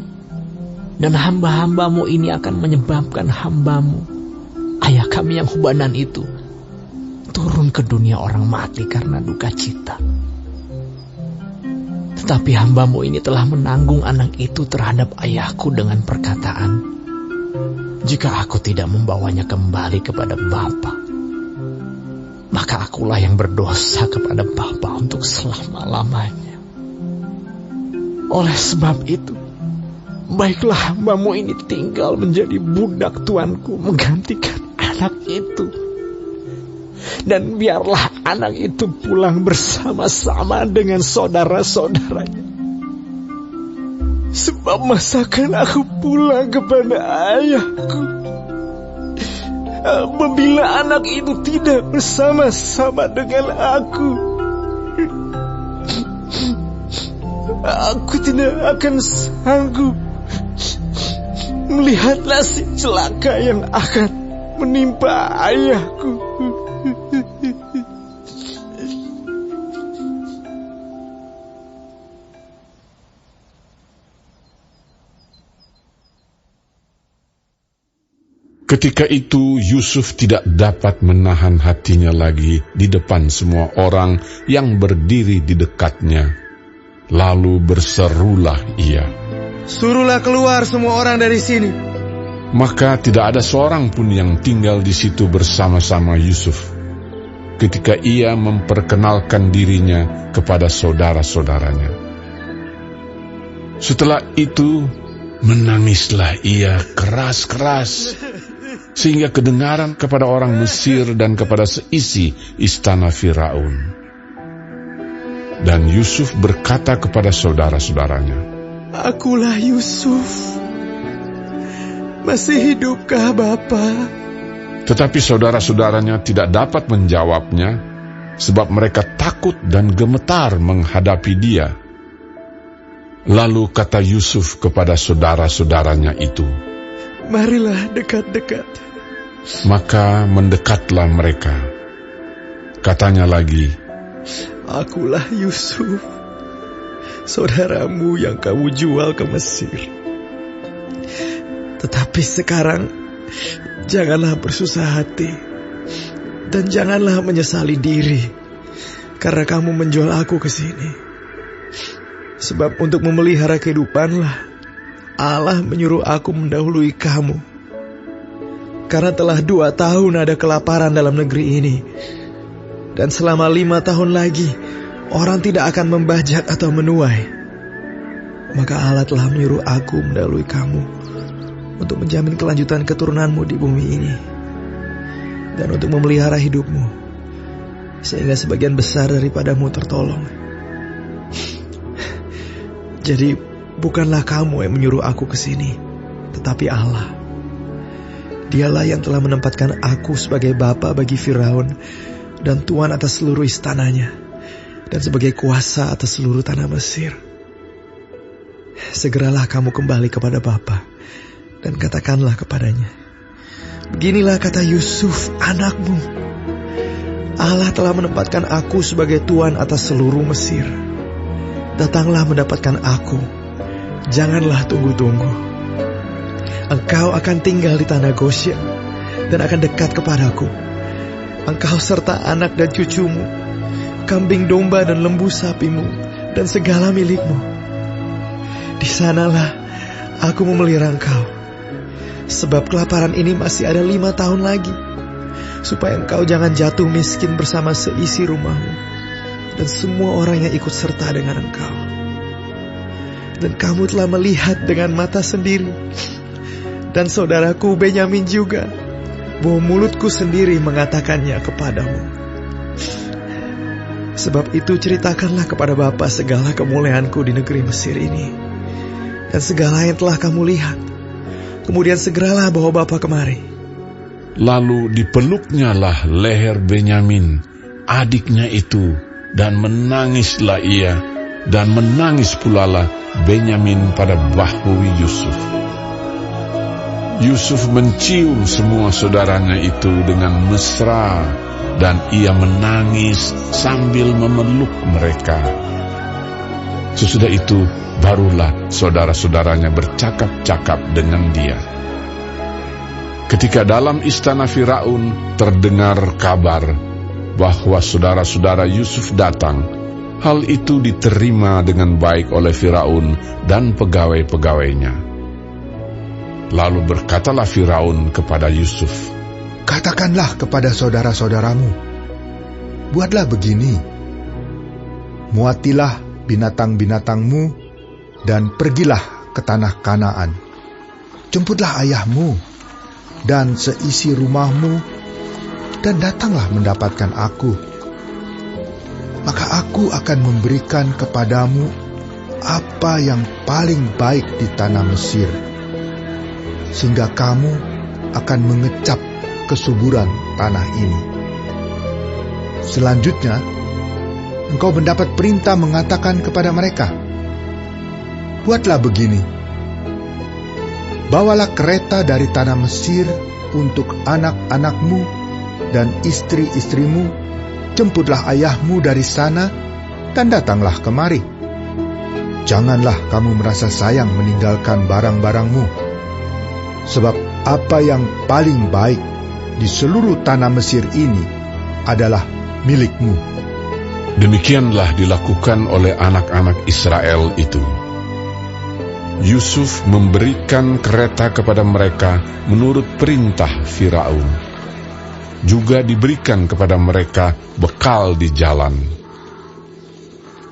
dan hamba-hambamu ini akan menyebabkan hambamu, ayah kami yang ubanan itu, turun ke dunia orang mati karena duka cita. Tetapi hambamu ini telah menanggung anak itu terhadap ayahku dengan perkataan, jika aku tidak membawanya kembali kepada Bapa, maka akulah yang berdosa kepada Bapa untuk selama-lamanya. Oleh sebab itu, baiklah hambamu ini tinggal menjadi budak tuanku menggantikan anak itu. Dan biarlah anak itu pulang bersama-sama dengan saudara-saudaranya. Sebab masakan aku pulang kepada ayahku apabila anak itu tidak bersama-sama dengan aku. Aku tidak akan sanggup melihat nasib celaka yang akan menimpa ayahku. Ketika itu Yusuf tidak dapat menahan hatinya lagi di depan semua orang yang berdiri di dekatnya. Lalu berserulah ia, "Suruhlah keluar semua orang dari sini." Maka tidak ada seorang pun yang tinggal di situ bersama-sama Yusuf ketika ia memperkenalkan dirinya kepada saudara-saudaranya. Setelah itu menangislah ia keras-keras, sehingga kedengaran kepada orang Mesir dan kepada seisi istana Firaun. Dan Yusuf berkata kepada saudara-saudaranya, "Akulah Yusuf. Masih hidupkah Bapa?" Tetapi saudara-saudaranya tidak dapat menjawabnya, sebab mereka takut dan gemetar menghadapi dia. Lalu kata Yusuf kepada saudara-saudaranya itu, "Marilah dekat-dekat." Maka mendekatlah mereka. Katanya lagi, "Akulah Yusuf, saudaramu yang kamu jual ke Mesir. Tetapi sekarang janganlah bersusah hati, dan janganlah menyesali diri, karena kamu menjual aku ke sini. Sebab untuk memelihara kehidupanlah Allah menyuruh aku mendahului kamu. Karena telah 2 tahun ada kelaparan dalam negeri ini, dan selama 5 tahun lagi orang tidak akan membajak atau menuai. Maka Allah telah menyuruh aku mendahului kamu untuk menjamin kelanjutan keturunanmu di bumi ini, dan untuk memelihara hidupmu, sehingga sebagian besar daripadamu tertolong. Jadi bukanlah kamu yang menyuruh aku ke sini, tetapi Allah. Dialah yang telah menempatkan aku sebagai bapa bagi Firaun dan tuan atas seluruh istananya, dan sebagai kuasa atas seluruh tanah Mesir. Segeralah kamu kembali kepada Bapa dan katakanlah kepadanya, beginilah kata Yusuf anakmu, Allah telah menempatkan aku sebagai tuan atas seluruh Mesir. Datanglah mendapatkan aku, janganlah tunggu-tunggu. Engkau akan tinggal di tanah Goshen dan akan dekat kepadaku, engkau serta anak dan cucumu, kambing domba dan lembu sapimu, dan segala milikmu. Di sanalah aku memelihara engkau, sebab kelaparan ini masih ada 5 tahun lagi, supaya engkau jangan jatuh miskin bersama seisi rumahmu, dan semua orang yang ikut serta dengan engkau. Dan kamu telah melihat dengan mata sendiri, dan saudaraku Benyamin juga, bahwa mulutku sendiri mengatakannya kepadamu. Sebab itu ceritakanlah kepada Bapa segala kemuliaanku di negeri Mesir ini, dan segala yang telah kamu lihat. Kemudian segeralah bawa Bapa kemari. Lalu dipeluknyalah leher Benyamin, adiknya itu, dan menangislah ia, dan menangis pula lah Benyamin pada bahu Yusuf. Yusuf mencium semua saudaranya itu dengan mesra, dan ia menangis sambil memeluk mereka. Sesudah itu, barulah saudara-saudaranya bercakap-cakap dengan dia. Ketika dalam istana Firaun terdengar kabar bahwa saudara-saudara Yusuf datang, hal itu diterima dengan baik oleh Firaun dan pegawai-pegawainya. Lalu berkatalah Firaun kepada Yusuf, "Katakanlah kepada saudara-saudaramu, buatlah begini, muatilah binatang-binatangmu dan pergilah ke tanah Kanaan. Jemputlah ayahmu dan seisi rumahmu, dan datanglah mendapatkan aku. Maka aku akan memberikan kepadamu apa yang paling baik di tanah Mesir, sehingga kamu akan mengecap kesuburan tanah ini. Selanjutnya, engkau mendapat perintah mengatakan kepada mereka, buatlah begini, bawalah kereta dari tanah Mesir untuk anak-anakmu dan istri-istrimu. Jemputlah ayahmu dari sana dan datanglah kemari. Janganlah kamu merasa sayang meninggalkan barang-barangmu, sebab apa yang paling baik di seluruh tanah Mesir ini adalah milikmu." Demikianlah dilakukan oleh anak-anak Israel itu. Yusuf memberikan kereta kepada mereka menurut perintah Firaun. Juga diberikan kepada mereka bekal di jalan.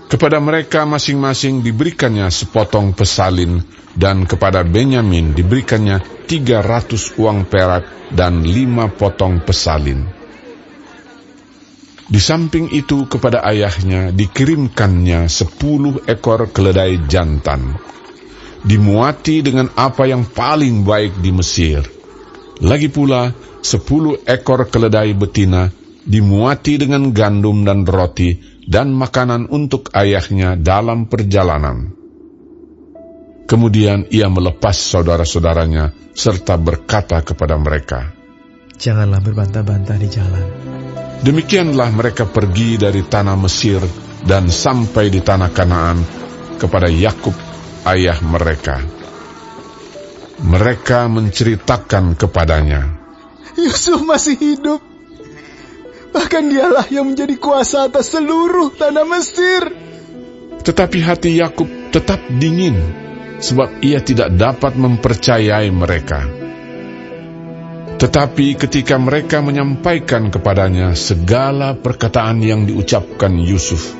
Kepada mereka masing-masing diberikannya sepotong pesalin, dan kepada Benyamin diberikannya 300 uang perak dan 5 potong pesalin. Di samping itu kepada ayahnya dikirimkannya 10 ekor keledai jantan, dimuati dengan apa yang paling baik di Mesir. Lagi pula 10 ekor keledai betina dimuati dengan gandum dan roti dan makanan untuk ayahnya dalam perjalanan. Kemudian ia melepas saudara-saudaranya serta berkata kepada mereka, "Janganlah berbantah-bantah di jalan." Demikianlah mereka pergi dari tanah Mesir dan sampai di tanah Kanaan kepada Yakub ayah mereka. Mereka menceritakan kepadanya, Yusuf masih hidup. Bahkan dialah yang menjadi kuasa atas seluruh tanah Mesir. Tetapi hati Yakub tetap dingin, sebab ia tidak dapat mempercayai mereka. Tetapi ketika mereka menyampaikan kepadanya segala perkataan yang diucapkan Yusuf,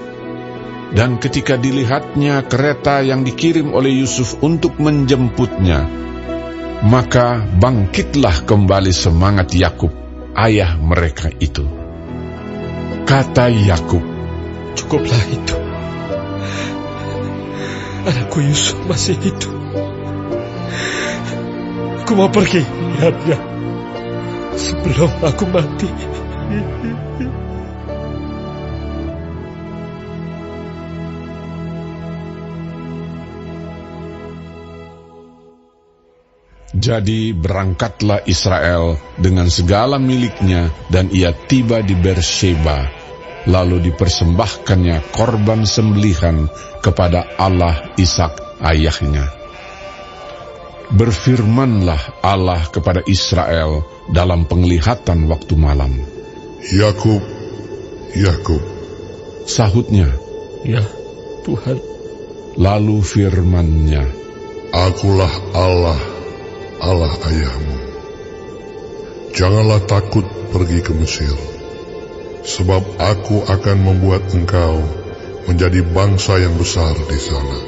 dan ketika dilihatnya kereta yang dikirim oleh Yusuf untuk menjemputnya, maka bangkitlah kembali semangat Yakub, ayah mereka itu. Kata Yakub, "Cukuplah itu. Anakku Yusuf masih hidup. Aku mau pergi lihatnya sebelum aku mati." Jadi berangkatlah Israel dengan segala miliknya, dan ia tiba di Beersheba, lalu dipersembahkannya korban sembelihan kepada Allah Ishak ayahnya. Berfirmanlah Allah kepada Israel dalam penglihatan waktu malam, Yakub, Yakub. Sahutnya. Ya, Tuhan. Lalu firman-Nya, Akulah Allah, Allah ayahmu. Janganlah takut pergi ke Mesir, sebab aku akan membuat engkau menjadi bangsa yang besar di sana.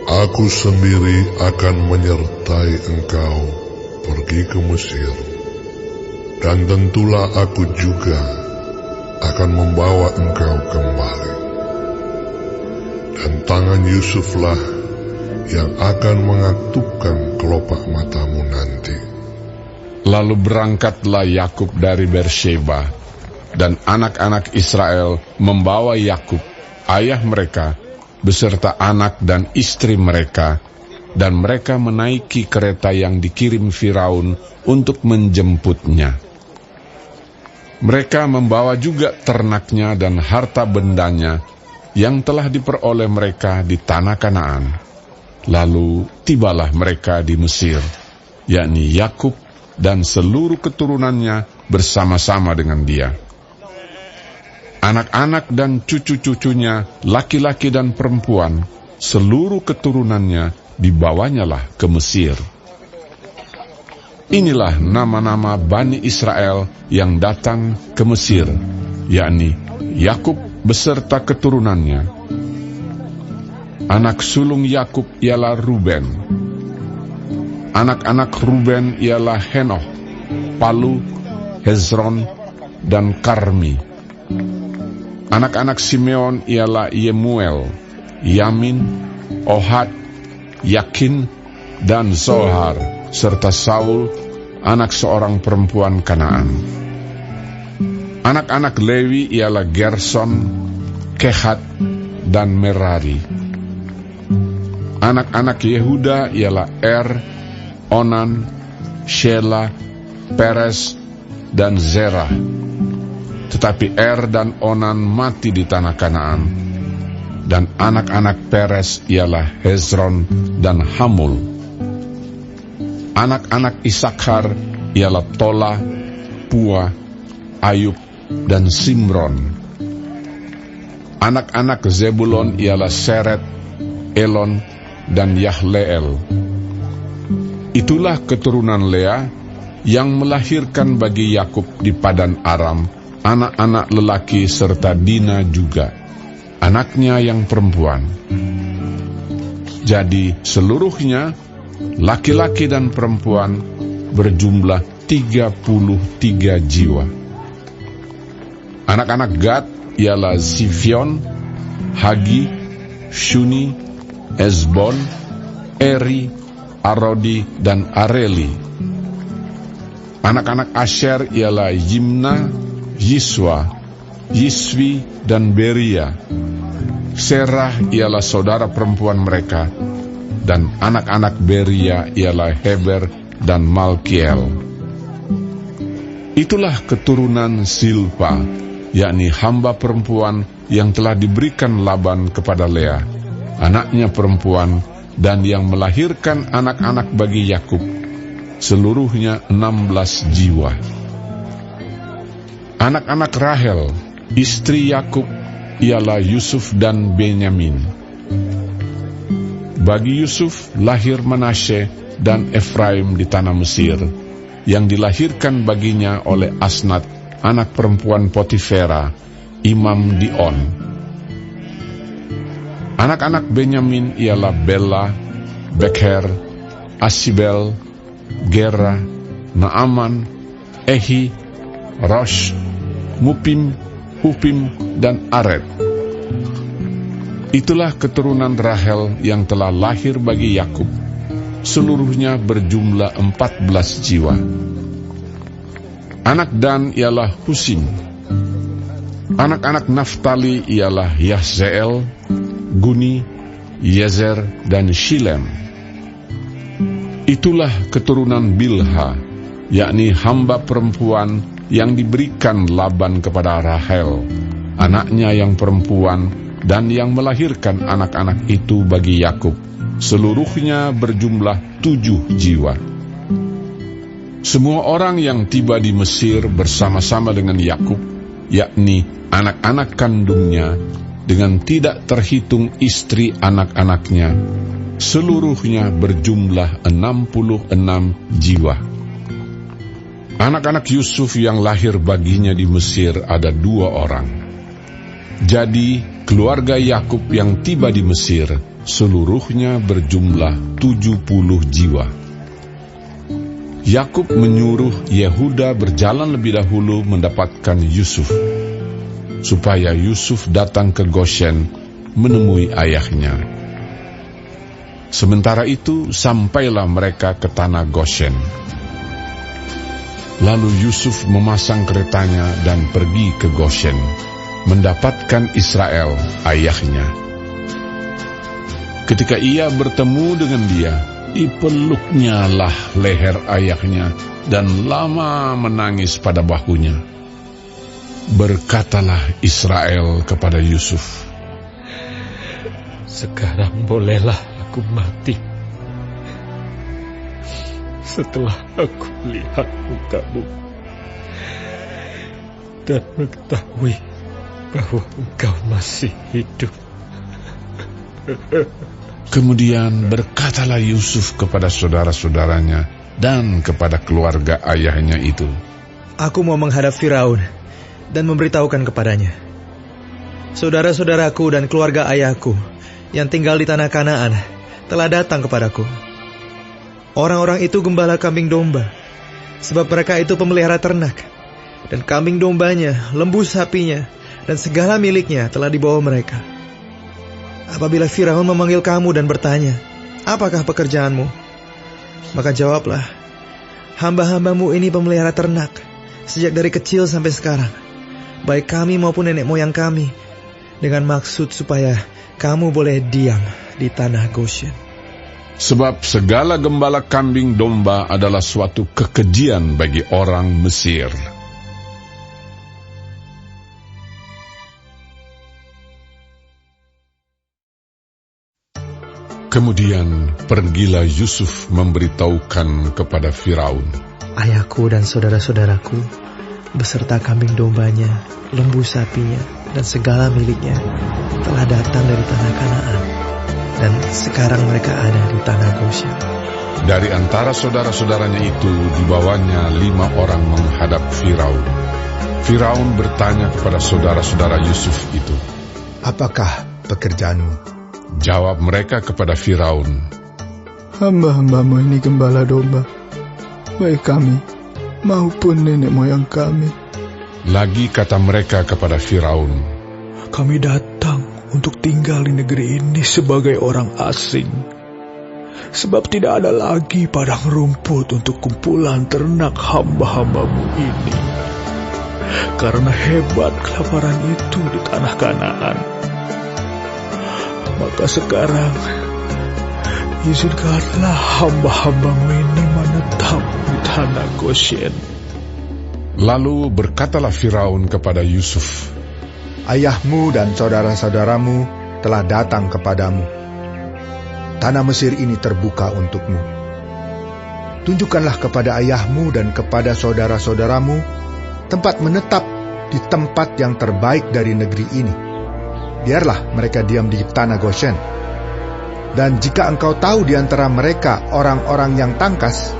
Aku sendiri akan menyertai engkau pergi ke Mesir, dan tentulah aku juga akan membawa engkau kembali. Dan tangan Yusuflah yang akan mengatupkan kelopak matamu nanti. Lalu berangkatlah Yakub dari Beersheba, dan anak-anak Israel membawa Yakub, ayah mereka, beserta anak dan istri mereka, dan mereka menaiki kereta yang dikirim Firaun untuk menjemputnya. Mereka membawa juga ternaknya dan harta bendanya yang telah diperoleh mereka di tanah Kanaan. Lalu tibalah mereka di Mesir, yakni Yakub dan seluruh keturunannya bersama-sama dengan dia. Anak-anak dan cucu-cucunya, laki-laki dan perempuan, seluruh keturunannya dibawanyalah ke Mesir. Inilah nama-nama Bani Israel yang datang ke Mesir, yakni Yakub beserta keturunannya. Anak sulung Yakub ialah Ruben. Anak-anak Ruben ialah Henoh, Palu, Hezron, dan Karmi. Anak-anak Simeon ialah Yemuel, Yamin, Ohad, Yakin, dan Zohar, serta Saul, anak seorang perempuan Kanaan. Anak-anak Lewi ialah Gerson, Kehat, dan Merari. Anak-anak Yehuda ialah Onan, Shela, Peres, dan Zerah. Tetapi dan Onan mati di tanah Kanaan. Dan anak-anak Peres ialah Hezron dan Hamul. Anak-anak Isakhar ialah Tola, Pua, Ayub, dan Simron. Anak-anak Zebulon ialah Seret, Elon, dan Yahleel. Itulah keturunan Lea yang melahirkan bagi Yakub di Padan Aram anak-anak lelaki serta Dina juga, anaknya yang perempuan. Jadi seluruhnya, laki-laki dan perempuan, berjumlah 33 jiwa. Anak-anak Gad ialah Zifion, Hagi, Shuni, Ezbon, Eri, Arodi, dan Areli. Anak-anak Asher ialah Yimna, Yiswa, Yiswi, dan Beria. Serah ialah saudara perempuan mereka, dan anak-anak Beria ialah Heber dan Malkiel. Itulah keturunan Silpa, yakni hamba perempuan yang telah diberikan Laban kepada Lea, anaknya perempuan, dan yang melahirkan anak-anak bagi Yakub, seluruhnya 16 jiwa. Anak-anak Rahel, istri Yakub, ialah Yusuf dan Benyamin. Bagi Yusuf lahir Manasye dan Efraim di tanah Mesir, yang dilahirkan baginya oleh Asnat, anak perempuan Potifera, imam di On. Anak-anak Benyamin ialah Bela, Bekher, Asibel, Gera, Naaman, Ehi, Rosh, Mupim, Hupim, dan Ared. Itulah keturunan Rahel yang telah lahir bagi Yakub, seluruhnya berjumlah 14 jiwa. Anak Dan ialah Husim. Anak-anak Naftali ialah Yahzeel, Guni, Yezer, dan Shilem. Itulah keturunan Bilha, yakni hamba perempuan yang diberikan Laban kepada Rahel, anaknya yang perempuan, dan yang melahirkan anak-anak itu bagi Yakub, seluruhnya berjumlah 7 jiwa. Semua orang yang tiba di Mesir bersama-sama dengan Yakub, yakni anak-anak kandungnya, dengan tidak terhitung istri anak-anaknya, seluruhnya berjumlah 66 jiwa. Anak-anak Yusuf yang lahir baginya di Mesir ada 2 orang. Jadi keluarga Yakub yang tiba di Mesir seluruhnya berjumlah 70 jiwa. Yakub menyuruh Yehuda berjalan lebih dahulu mendapatkan Yusuf, supaya Yusuf datang ke Goshen menemui ayahnya. Sementara itu sampailah mereka ke tanah Goshen. Lalu Yusuf memasang keretanya dan pergi ke Goshen, mendapatkan Israel ayahnya. Ketika ia bertemu dengan dia, dipeluknya lah leher ayahnya dan lama menangis pada bahunya. Berkatalah Israel kepada Yusuf, "Sekarang bolehlah aku mati, setelah aku lihat mukamu dan mengetahui bahwa engkau masih hidup." Kemudian berkatalah Yusuf kepada saudara-saudaranya dan kepada keluarga ayahnya itu, "Aku mau menghadap Firaun dan memberitahukan kepadanya, saudara-saudaraku dan keluarga ayahku yang tinggal di tanah Kanaan telah datang kepadaku. Orang-orang itu gembala kambing domba, sebab mereka itu pemelihara ternak, dan kambing dombanya, lembu sapinya, dan segala miliknya telah dibawa mereka. Apabila Firaun memanggil kamu dan bertanya, 'Apakah pekerjaanmu?' maka jawablah, 'Hamba-hambamu ini pemelihara ternak, sejak dari kecil sampai sekarang, baik kami maupun nenek moyang kami, dengan maksud supaya kamu boleh diam di tanah Goshen.' Sebab segala gembala kambing domba adalah suatu kekejian bagi orang Mesir." Kemudian pergilah Yusuf memberitahukan kepada Firaun, "Ayahku dan saudara-saudaraku beserta kambing dombanya, lembu sapinya, dan segala miliknya telah datang dari tanah Kanaan, dan sekarang mereka ada di tanah Goshen." Dari antara saudara-saudaranya itu dibawanya 5 orang menghadap Firaun. Firaun bertanya kepada saudara-saudara Yusuf itu, "Apakah pekerjaanmu?" Jawab mereka kepada Firaun, "Hamba-hambamu ini gembala domba, baik kami maupun nenek moyang kami." Lagi kata mereka kepada Firaun, "Kami datang untuk tinggal di negeri ini sebagai orang asing, sebab tidak ada lagi padang rumput untuk kumpulan ternak hamba-hambamu ini. Karena hebat kelaparan itu di tanah Kanaan, maka sekarang izinkanlah hamba-hambamu ini menetap di tanah Goshen." Lalu berkatalah Firaun kepada Yusuf, "Ayahmu dan saudara-saudaramu telah datang kepadamu. Tanah Mesir ini terbuka untukmu. Tunjukkanlah kepada ayahmu dan kepada saudara-saudaramu tempat menetap di tempat yang terbaik dari negeri ini. Biarlah mereka diam di tanah Goshen. Dan jika engkau tahu di antara mereka orang-orang yang tangkas,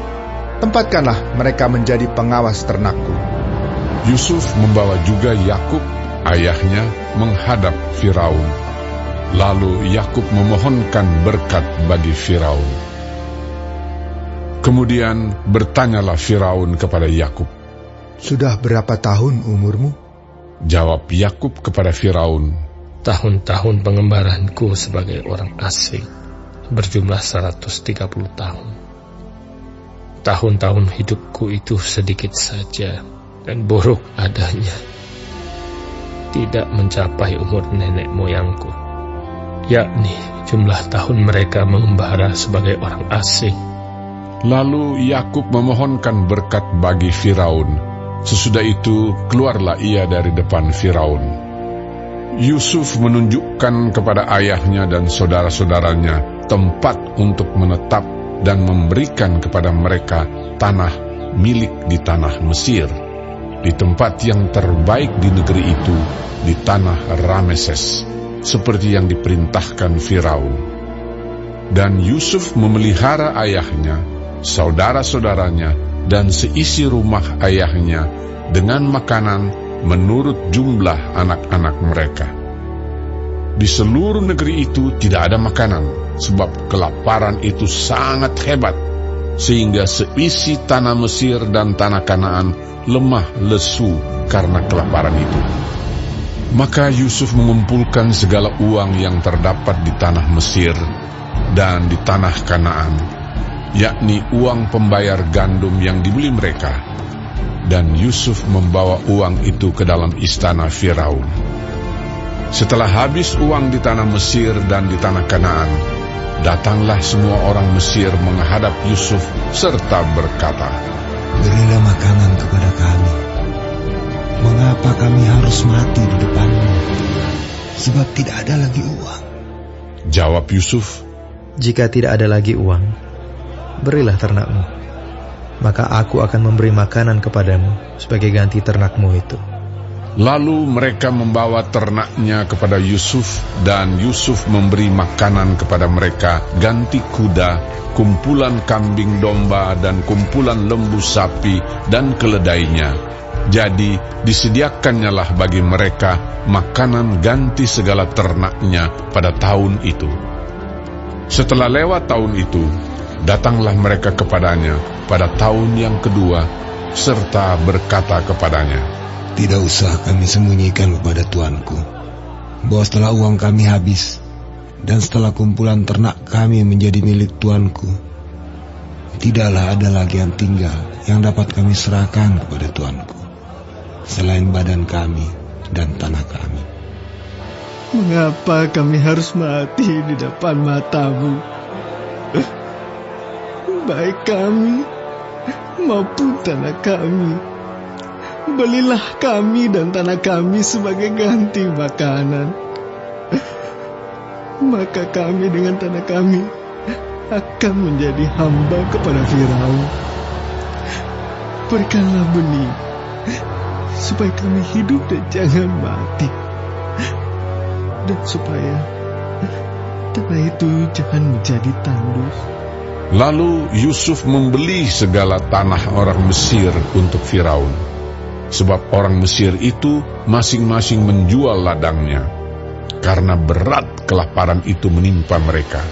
tempatkanlah mereka menjadi pengawas ternakku." Yusuf membawa juga Yakub, ayahnya, menghadap Firaun. Lalu Yakub memohonkan berkat bagi Firaun. Kemudian bertanyalah Firaun kepada Yakub, "Sudah berapa tahun umurmu?" Jawab Yakub kepada Firaun, "Tahun-tahun pengembaranku sebagai orang asing berjumlah 130 tahun. Tahun-tahun hidupku itu sedikit saja dan buruk adanya, tidak mencapai umur nenek moyangku, yakni jumlah tahun mereka mengembara sebagai orang asing." Lalu Yakub memohonkan berkat bagi Firaun. Sesudah itu keluarlah ia dari depan Firaun. Yusuf menunjukkan kepada ayahnya dan saudara-saudaranya tempat untuk menetap dan memberikan kepada mereka tanah milik di tanah Mesir, di tempat yang terbaik di negeri itu, di tanah Rameses, seperti yang diperintahkan Firaun. Dan Yusuf memelihara ayahnya, saudara-saudaranya, dan seisi rumah ayahnya dengan makanan menurut jumlah anak-anak mereka. Di seluruh negeri itu tidak ada makanan, sebab kelaparan itu sangat hebat, sehingga seisi tanah Mesir dan tanah Kanaan lemah lesu karena kelaparan itu. Maka Yusuf mengumpulkan segala uang yang terdapat di tanah Mesir dan di tanah Kanaan, yakni uang pembayar gandum yang dibeli mereka. Dan Yusuf membawa uang itu ke dalam istana Firaun. Setelah habis uang di tanah Mesir dan di tanah Kanaan, datanglah semua orang Mesir menghadap Yusuf serta berkata, "Berilah makanan kepada kami. Mengapa kami harus mati di depanmu? Sebab tidak ada lagi uang." Jawab Yusuf, "Jika tidak ada lagi uang, berilah ternakmu. Maka aku akan memberi makanan kepadamu sebagai ganti ternakmu itu." Lalu mereka membawa ternaknya kepada Yusuf, dan Yusuf memberi makanan kepada mereka ganti kuda, kumpulan kambing domba, dan kumpulan lembu sapi, dan keledainya. Jadi disediakannyalah bagi mereka makanan ganti segala ternaknya pada tahun itu. Setelah lewat tahun itu, datanglah mereka kepadanya pada tahun yang kedua, serta berkata kepadanya, "Tidak usah kami sembunyikan kepada tuanku, bahwa setelah uang kami habis, dan setelah kumpulan ternak kami menjadi milik tuanku, tidaklah ada lagi yang tinggal yang dapat kami serahkan kepada tuanku, selain badan kami dan tanah kami." Mengapa kami harus mati di depan matamu? Baik kami maupun tanah kami, belilah kami dan tanah kami sebagai ganti makanan. Maka kami dengan tanah kami akan menjadi hamba kepada Firaun. Berikanlah benih, supaya kami hidup dan jangan mati, dan supaya tanah itu jangan menjadi tandus. Lalu Yusuf membeli segala tanah orang Mesir untuk Firaun, sebab orang Mesir itu masing-masing menjual ladangnya, karena berat kelaparan itu menimpa mereka.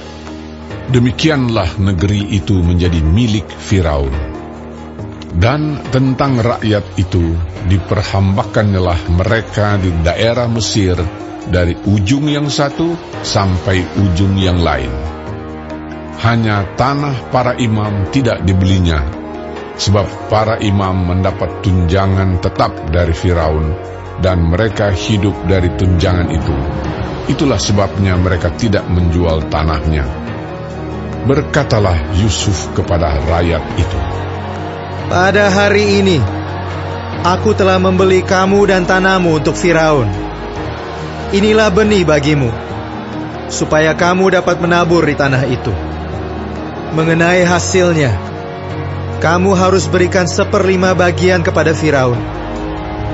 Demikianlah negeri itu menjadi milik Firaun. Dan tentang rakyat itu, diperhambakannyalah mereka di daerah Mesir, dari ujung yang satu sampai ujung yang lain. Hanya tanah para imam tidak dibelinya, sebab para imam mendapat tunjangan tetap dari Firaun, dan mereka hidup dari tunjangan itu. Itulah sebabnya mereka tidak menjual tanahnya. Berkatalah Yusuf kepada rakyat itu, "Pada hari ini, aku telah membeli kamu dan tanahmu untuk Firaun. Inilah benih bagimu, supaya kamu dapat menabur di tanah itu. Mengenai hasilnya, kamu harus berikan 1/5 bagian kepada Firaun,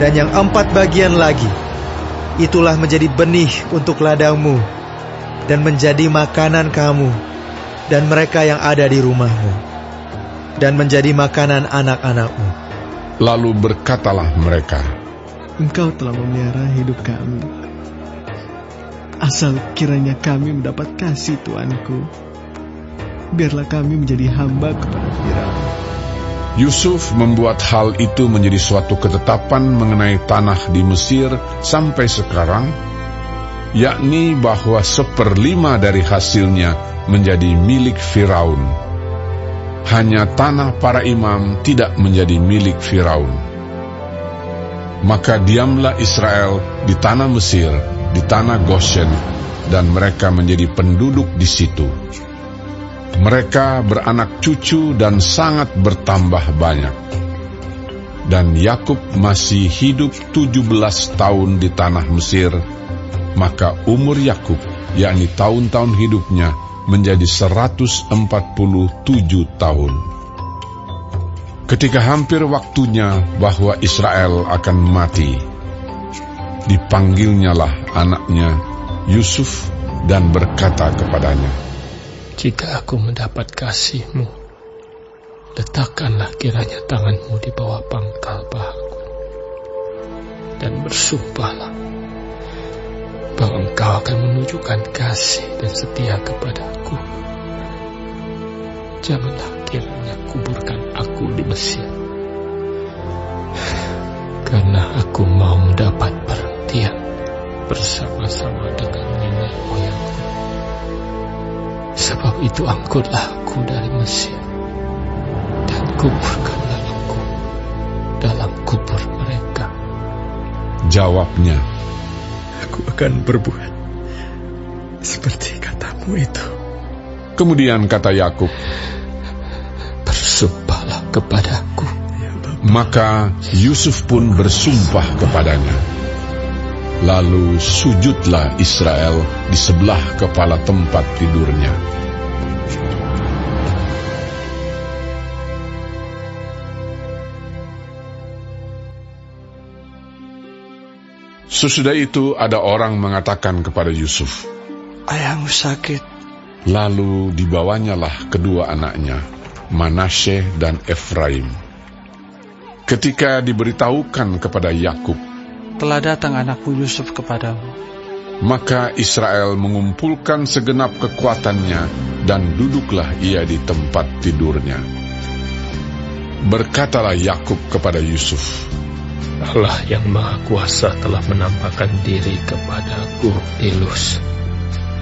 dan yang 4 bagian lagi, itulah menjadi benih untuk ladangmu, dan menjadi makanan kamu dan mereka yang ada di rumahmu, dan menjadi makanan anak-anakmu." Lalu berkatalah mereka, "Engkau telah memelihara hidup kami. Asal kiranya kami mendapat kasih Tuanku, biarlah kami menjadi hamba kepada Firaun." Yusuf membuat hal itu menjadi suatu ketetapan mengenai tanah di Mesir sampai sekarang, yakni bahwa 1/5 dari hasilnya menjadi milik Firaun. Hanya tanah para imam tidak menjadi milik Firaun. Maka diamlah Israel di tanah Mesir, di tanah Goshen, dan mereka menjadi penduduk di situ. Mereka beranak cucu dan sangat bertambah banyak. Dan Yakub masih hidup 17 tahun di tanah Mesir, maka umur Yakub, yakni tahun-tahun hidupnya, menjadi 147 tahun. Ketika hampir waktunya bahwa Israel akan mati, dipanggilnyalah anaknya Yusuf dan berkata kepadanya, "Jika aku mendapat kasih-Mu, letakkanlah kiranya tangan-Mu di bawah pangkal pahaku, dan bersumpahlah bahwa Engkau akan menunjukkan kasih dan setia kepadaku. Janganlah kiranya kuburkan aku di Mesir, karena aku mau mendapat perhentian bersama-sama dengan nenek moyangku. Sebab itu angkutlah aku dari Mesir, dan kuburkanlah aku dalam kubur mereka." Jawabnya, "Aku akan berbuat seperti katamu itu." Kemudian kata Yakub, "Bersumpahlah kepadaku." Maka Yusuf pun bersumpah kepadanya. Lalu sujudlah Israel di sebelah kepala tempat tidurnya. Sesudah itu ada orang mengatakan kepada Yusuf, "Ayahmu sakit." Lalu dibawanyalah kedua anaknya, Manasye dan Efraim. Ketika diberitahukan kepada Yakub, "Telah datang anakmu Yusuf kepadamu," maka Israel mengumpulkan segenap kekuatannya dan duduklah ia di tempat tidurnya. Berkatalah Yakub kepada Yusuf, "Allah yang Maha Kuasa telah menampakkan diri kepadaku di Luz,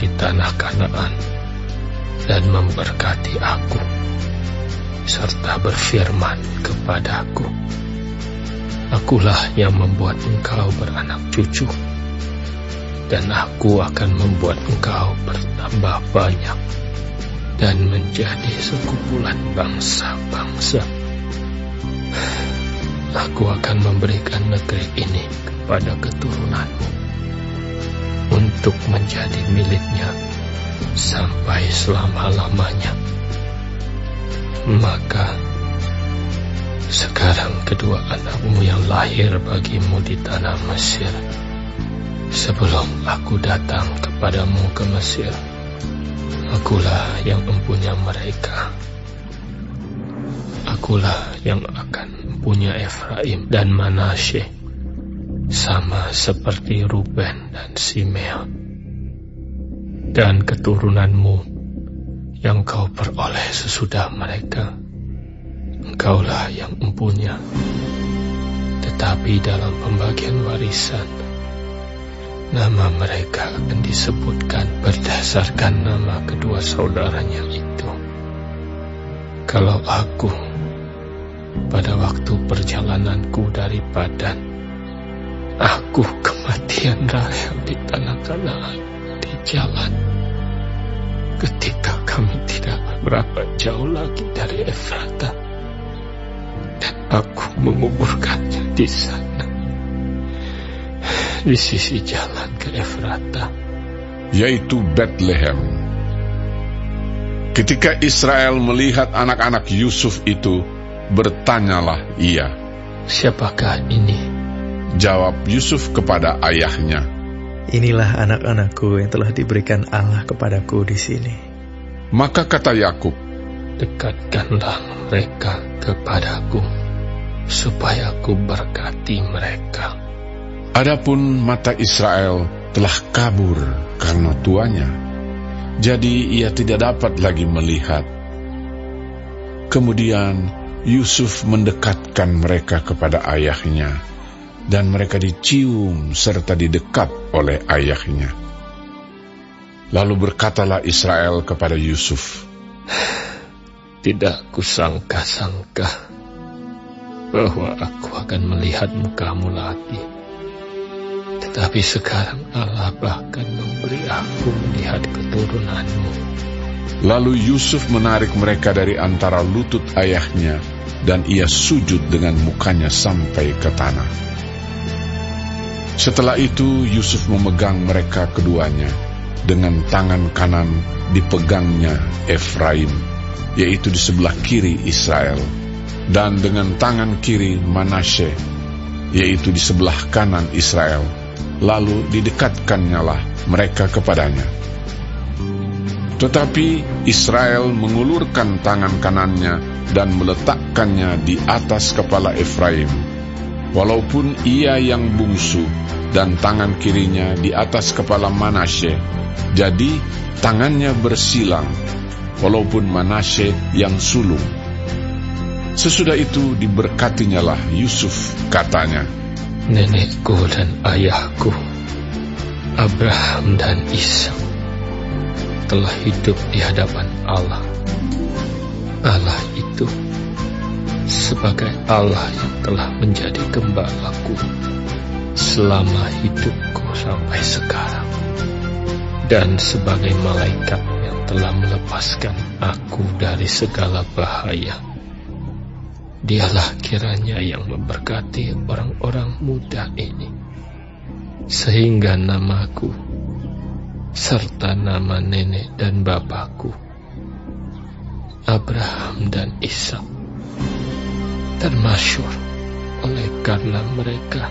di tanah Kanaan, dan memberkati aku, serta berfirman kepadaku, Akulah yang membuat engkau beranak cucu, dan aku akan membuat engkau bertambah banyak dan menjadi sekumpulan bangsa-bangsa. Aku akan memberikan negeri ini kepada keturunanmu untuk menjadi miliknya sampai selama-lamanya. Maka sekarang kedua anakmu yang lahir bagimu di tanah Mesir, sebelum aku datang kepadamu ke Mesir, akulah yang mempunyai mereka. Akulah yang akan mempunyai Efraim dan Manasye, sama seperti Ruben dan Simeon. Dan keturunanmu yang kau peroleh sesudah mereka, engkaulah yang mempunyai. Tetapi dalam pembagian warisan, nama mereka akan disebutkan berdasarkan nama kedua saudaranya itu. Kalau aku pada waktu perjalananku dari Padan, aku kematian Rahel di tanah Kanaan di jalan, ketika kami tidak berapa jauh lagi dari Efrata, dan aku menguburkannya di sana, di sisi jalan ke Efrata, yaitu Bethlehem. Ketika Israel melihat anak-anak Yusuf itu, bertanyalah ia, "Siapakah ini?" Jawab Yusuf kepada ayahnya, "Inilah anak-anakku yang telah diberikan Allah kepadaku di sini." Maka kata Yakub, "Dekatkanlah mereka kepadaku, supaya aku berkati mereka." Adapun mata Israel telah kabur karena tuanya, jadi ia tidak dapat lagi melihat. Kemudian Yusuf mendekatkan mereka kepada ayahnya, dan mereka dicium serta didekat oleh ayahnya. Lalu berkatalah Israel kepada Yusuf, "Tidak kusangka-sangka bahwa aku akan melihat mukamu lagi. Tetapi sekarang Allah bahkan memberi aku melihat keturunanmu." Lalu Yusuf menarik mereka dari antara lutut ayahnya, dan ia sujud dengan mukanya sampai ke tanah. Setelah itu Yusuf memegang mereka keduanya, dengan tangan kanan dipegangnya Efraim, yaitu di sebelah kiri Israel, dan dengan tangan kiri Manasye, yaitu di sebelah kanan Israel. Lalu didekatkannyalah mereka kepadanya. Tetapi Israel mengulurkan tangan kanannya dan meletakkannya di atas kepala Efraim, walaupun ia yang bungsu, dan tangan kirinya di atas kepala Manasye. Jadi tangannya bersilang, walaupun Manasye yang sulung. Sesudah itu diberkatinyalah Yusuf, katanya, nenekku dan ayahku, Abraham dan Ishak, telah hidup di hadapan Allah. Allah itu sebagai Allah yang telah menjadi gembalaku selama hidupku sampai sekarang, dan sebagai malaikat yang telah melepaskan aku dari segala bahaya. Dialah kiranya yang memberkati orang-orang muda ini, sehingga namaku serta nama nenek dan bapakku, Abraham dan Ishak, termasyhur oleh karena mereka,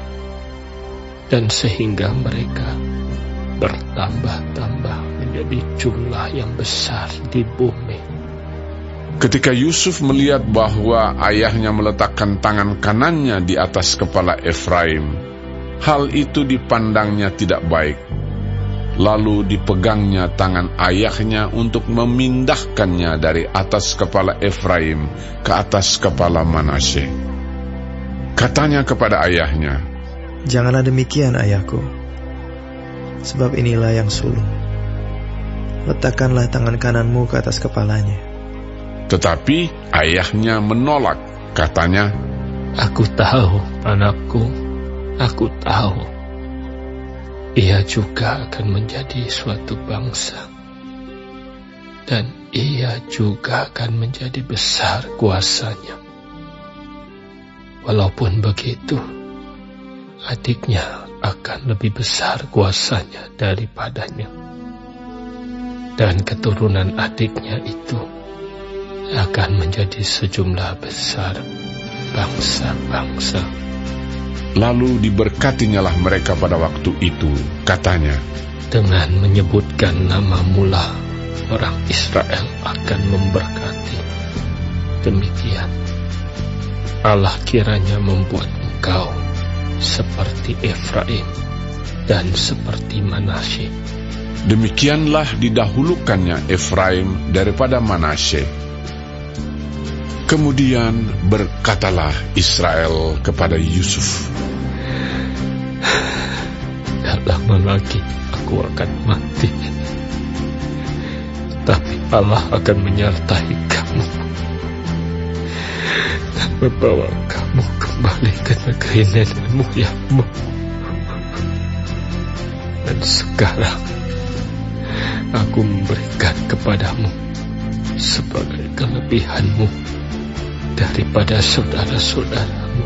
dan sehingga mereka bertambah-tambah menjadi jumlah yang besar di bumi. Ketika Yusuf melihat bahwa ayahnya meletakkan tangan kanannya di atas kepala Efraim, hal itu dipandangnya tidak baik. Lalu dipegangnya tangan ayahnya untuk memindahkannya dari atas kepala Efraim ke atas kepala Manasye. Katanya kepada ayahnya, "Janganlah demikian, ayahku, sebab inilah yang sulung. Letakkanlah tangan kananmu ke atas kepalanya." Tetapi ayahnya menolak, katanya, "Aku tahu, anakku, aku tahu. Ia juga akan menjadi suatu bangsa, dan ia juga akan menjadi besar kuasanya. Walaupun begitu, adiknya akan lebih besar kuasanya daripadanya, dan keturunan adiknya itu akan menjadi sejumlah besar bangsa-bangsa." Lalu diberkatinyalah mereka pada waktu itu, katanya, "Dengan menyebutkan namamu lah orang Israel akan memberkati. Demikian Allah kiranya membuat engkau seperti Efraim dan seperti Manasye." Demikianlah didahulukannya Efraim daripada Manasye. Kemudian berkatalah Israel kepada Yusuf, "Tak lama lagi aku akan mati, tapi Allah akan menyertai kamu dan membawa kamu kembali ke negeri nenek moyangmu. Dan sekarang aku memberikan kepadamu sebagai kelebihanmu daripada saudara-saudaramu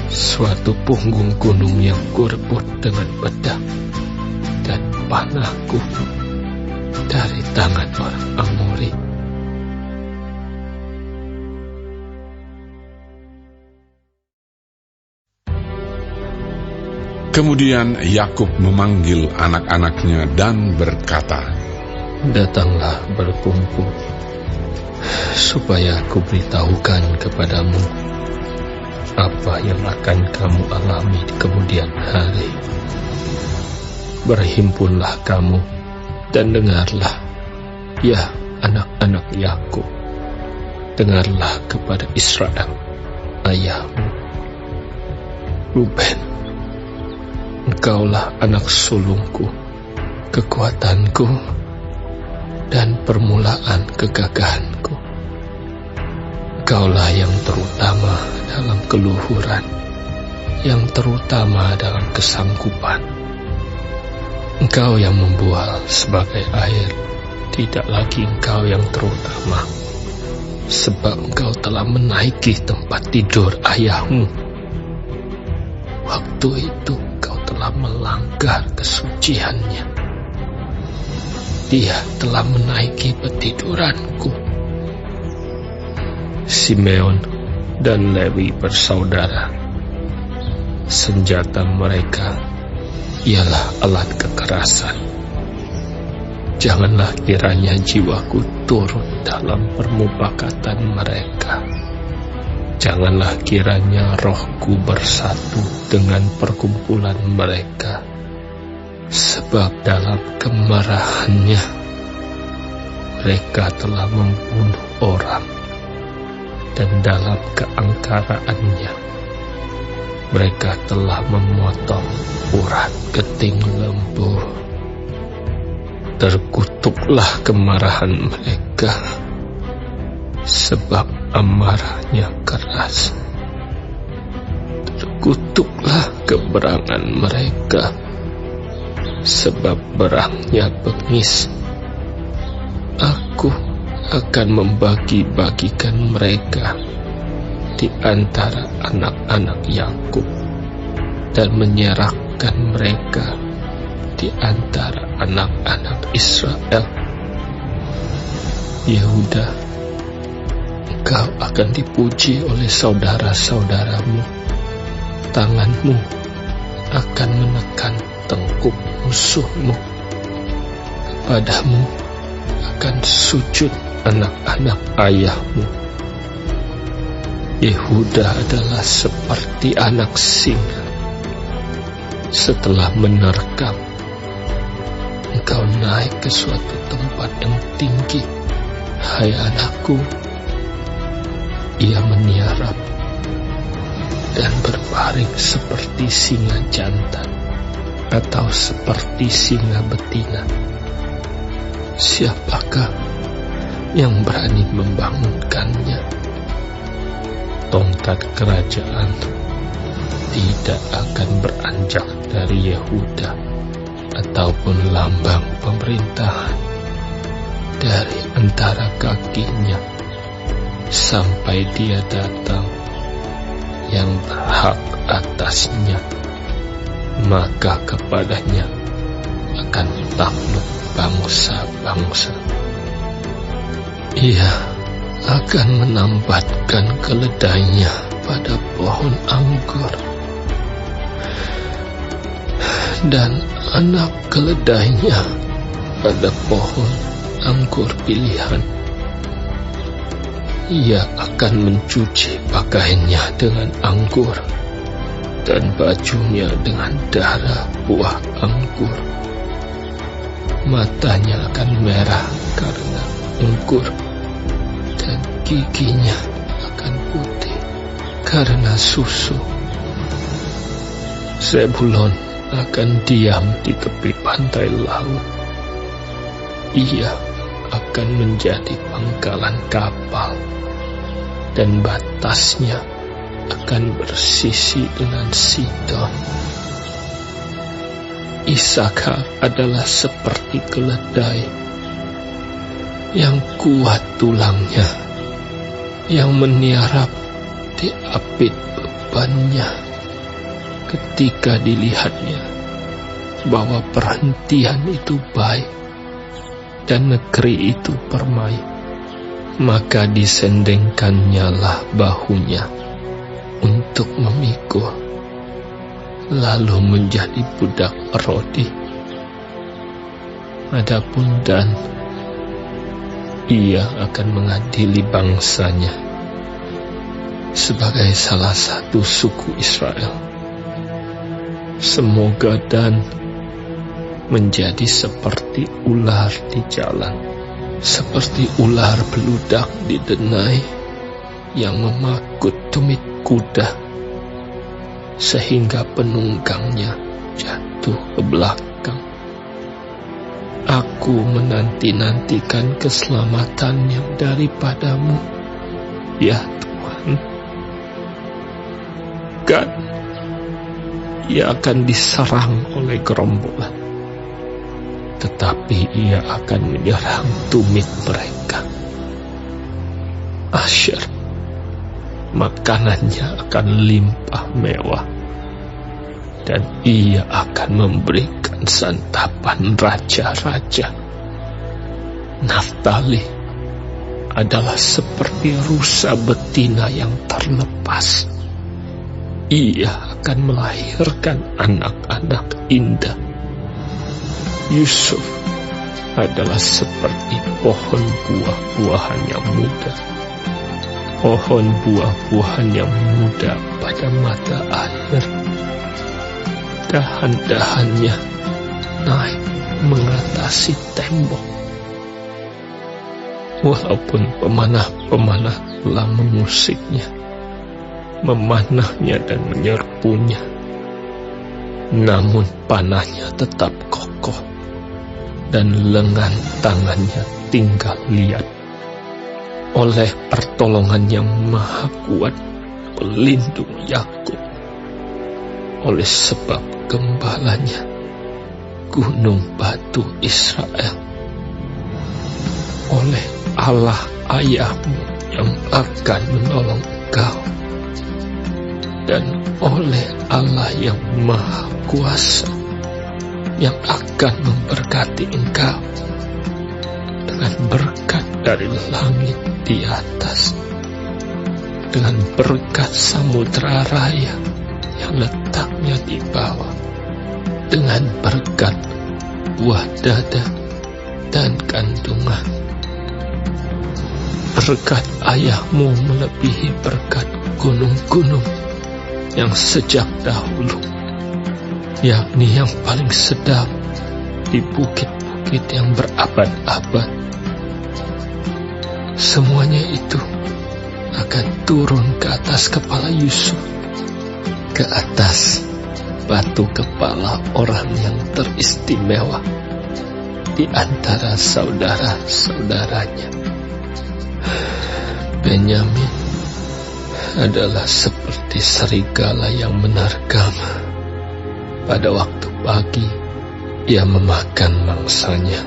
suatu punggung gunung yang kurebut dengan pedang dan panahku dari tangan orang Amori." Kemudian Yakub memanggil anak-anaknya dan berkata, "Datanglah berkumpul, supaya aku beritahukan kepadamu apa yang akan kamu alami di kemudian hari. Berhimpunlah kamu dan dengarlah, ya anak-anak Yakub, dengarlah kepada Israel, ayahmu. Ruben, engkaulah anak sulungku, kekuatanku, dan permulaan kegagahanku. Engkaulah yang terutama dalam keluhuran, yang terutama dalam kesanggupan. Engkau yang membual sebagai air, tidak lagi engkau yang terutama, sebab engkau telah menaiki tempat tidur ayahmu. Waktu itu engkau telah melanggar kesuciannya. Dia telah menaiki petiduranku. Simeon dan Lewi bersaudara. Senjata mereka ialah alat kekerasan. Janganlah kiranya jiwaku turut dalam permufakatan mereka. Janganlah kiranya rohku bersatu dengan perkumpulan mereka. Sebab dalam kemarahannya mereka telah membunuh orang, dan dalam keangkaraannya mereka telah memotong urat keting lembu. Terkutuklah kemarahan mereka, sebab amarahnya keras. Terkutuklah keberangan mereka, sebab berangnya bengis. Aku akan membagi-bagikan mereka di antara anak-anak Yakub dan menyerahkan mereka di antara anak-anak Israel. Yehuda, engkau akan dipuji oleh saudara-saudaramu. Tanganmu akan menekan tengkuk musuhmu. Kepadamu akan sujud anak-anak ayahmu. Yehuda adalah seperti anak singa. Setelah menerkam, engkau naik ke suatu tempat yang tinggi. Hai anakku, ia meniarap dan berbaring seperti singa jantan atau seperti singa betina. Siapakah yang berani membangunkannya? Tongkat kerajaan tidak akan beranjak dari Yehuda, ataupun lambang pemerintahan dari antara kakinya, sampai dia datang yang berhak atasnya. Maka kepadanya akan takluk bangsa-bangsa. Ia akan menambatkan keledainya pada pohon anggur, dan anak keledainya pada pohon anggur pilihan. Ia akan mencuci pakaiannya dengan anggur, dan bajunya dengan darah buah anggur. Matanya akan merah karena anggur, dan giginya akan putih karena susu. Zebulon akan diam di tepi pantai laut. Ia akan menjadi pangkalan kapal, dan batasnya akan bersisi dengan Sidon. Isakar adalah seperti keledai yang kuat tulangnya, yang meniarap di apit bebannya. Ketika dilihatnya bahwa perhentian itu baik dan negeri itu permai, maka disendengkannyalah bahunya untuk memikul, lalu menjadi budak Rodi. Adapun Dan, ia akan mengadili bangsanya sebagai salah satu suku Israel. Semoga Dan menjadi seperti ular di jalan, seperti ular beludak di denai yang memakut tumit kuda, sehingga penunggangnya jatuh ke belakang. Aku menanti-nantikan keselamatan yang daripadamu, ya Tuhan. Gad, ia akan diserang oleh gerombolan, tetapi ia akan menyerang tumit mereka. Asher, makanannya akan limpah mewah, dan ia akan memberikan santapan raja-raja. Naftali adalah seperti rusa betina yang terlepas. Ia akan melahirkan anak-anak indah. Yusuf adalah seperti pohon buah-buahan yang muda. Pohon buah-buahan yang muda pada mata air. Dahan-dahannya naik mengatasi tembok. Walaupun pemanah-pemanah telah mengusiknya, memanahnya dan menyerbunya, namun panahnya tetap kokoh dan lengan tangannya tinggal liat. Oleh pertolongan yang maha kuat pelindung Yakub, oleh sebab gembalanya gunung batu Israel, oleh Allah ayahmu yang akan menolong engkau, dan oleh Allah yang maha kuasa yang akan memberkati engkau dengan berkat dari langit di atas, dengan berkat samudra raya yang letaknya di bawah, dengan berkat buah dada dan kandungan. Berkat ayahmu melebihi berkat gunung-gunung yang sejak dahulu, yakni yang paling sedap di bukit-bukit yang berabad-abad. Semuanya itu akan turun ke atas kepala Yusuf, ke atas batu kepala orang yang teristimewa di antara saudara-saudaranya. Benyamin adalah seperti serigala yang menerkam. Pada waktu pagi ia memakan mangsanya,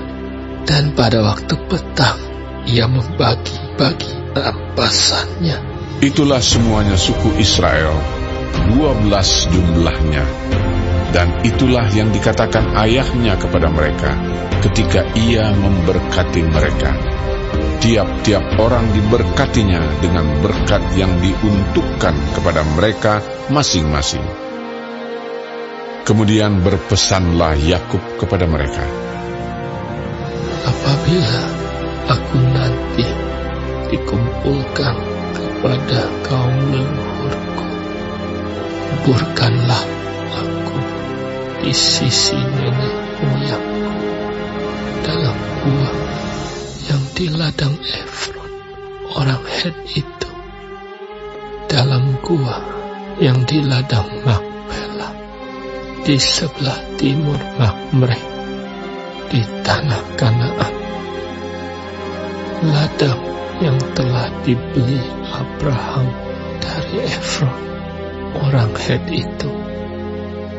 dan pada waktu petang ia membagi-bagi rampasannya. Itulah semuanya suku Israel, 12 jumlahnya. Dan itulah yang dikatakan ayahnya kepada mereka ketika ia memberkati mereka. Tiap-tiap orang diberkatinya dengan berkat yang diuntukkan kepada mereka masing-masing. Kemudian berpesanlah Yakub kepada mereka, apabila aku nanti dikumpulkan kepada kaum leluhurku, kuburkanlah aku di sisi nenek moyangku dalam gua yang di ladang Efron orang Het itu, dalam gua yang di ladang Makpela di sebelah timur Makmre di tanah Kanaan, ladang yang telah dibeli Abraham dari Efron orang Het itu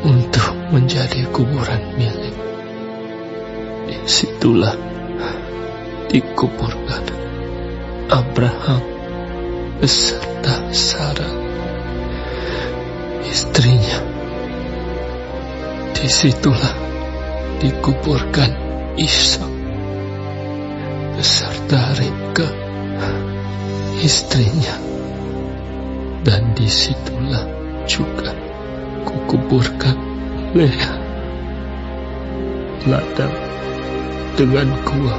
untuk menjadi kuburan milik. Disitulah dikuburkan Abraham beserta Sarah istrinya. Disitulah dikuburkan Ishak beserta Ribka istrinya, dan disitulah juga kukuburkan Lea. Ladang dengan gua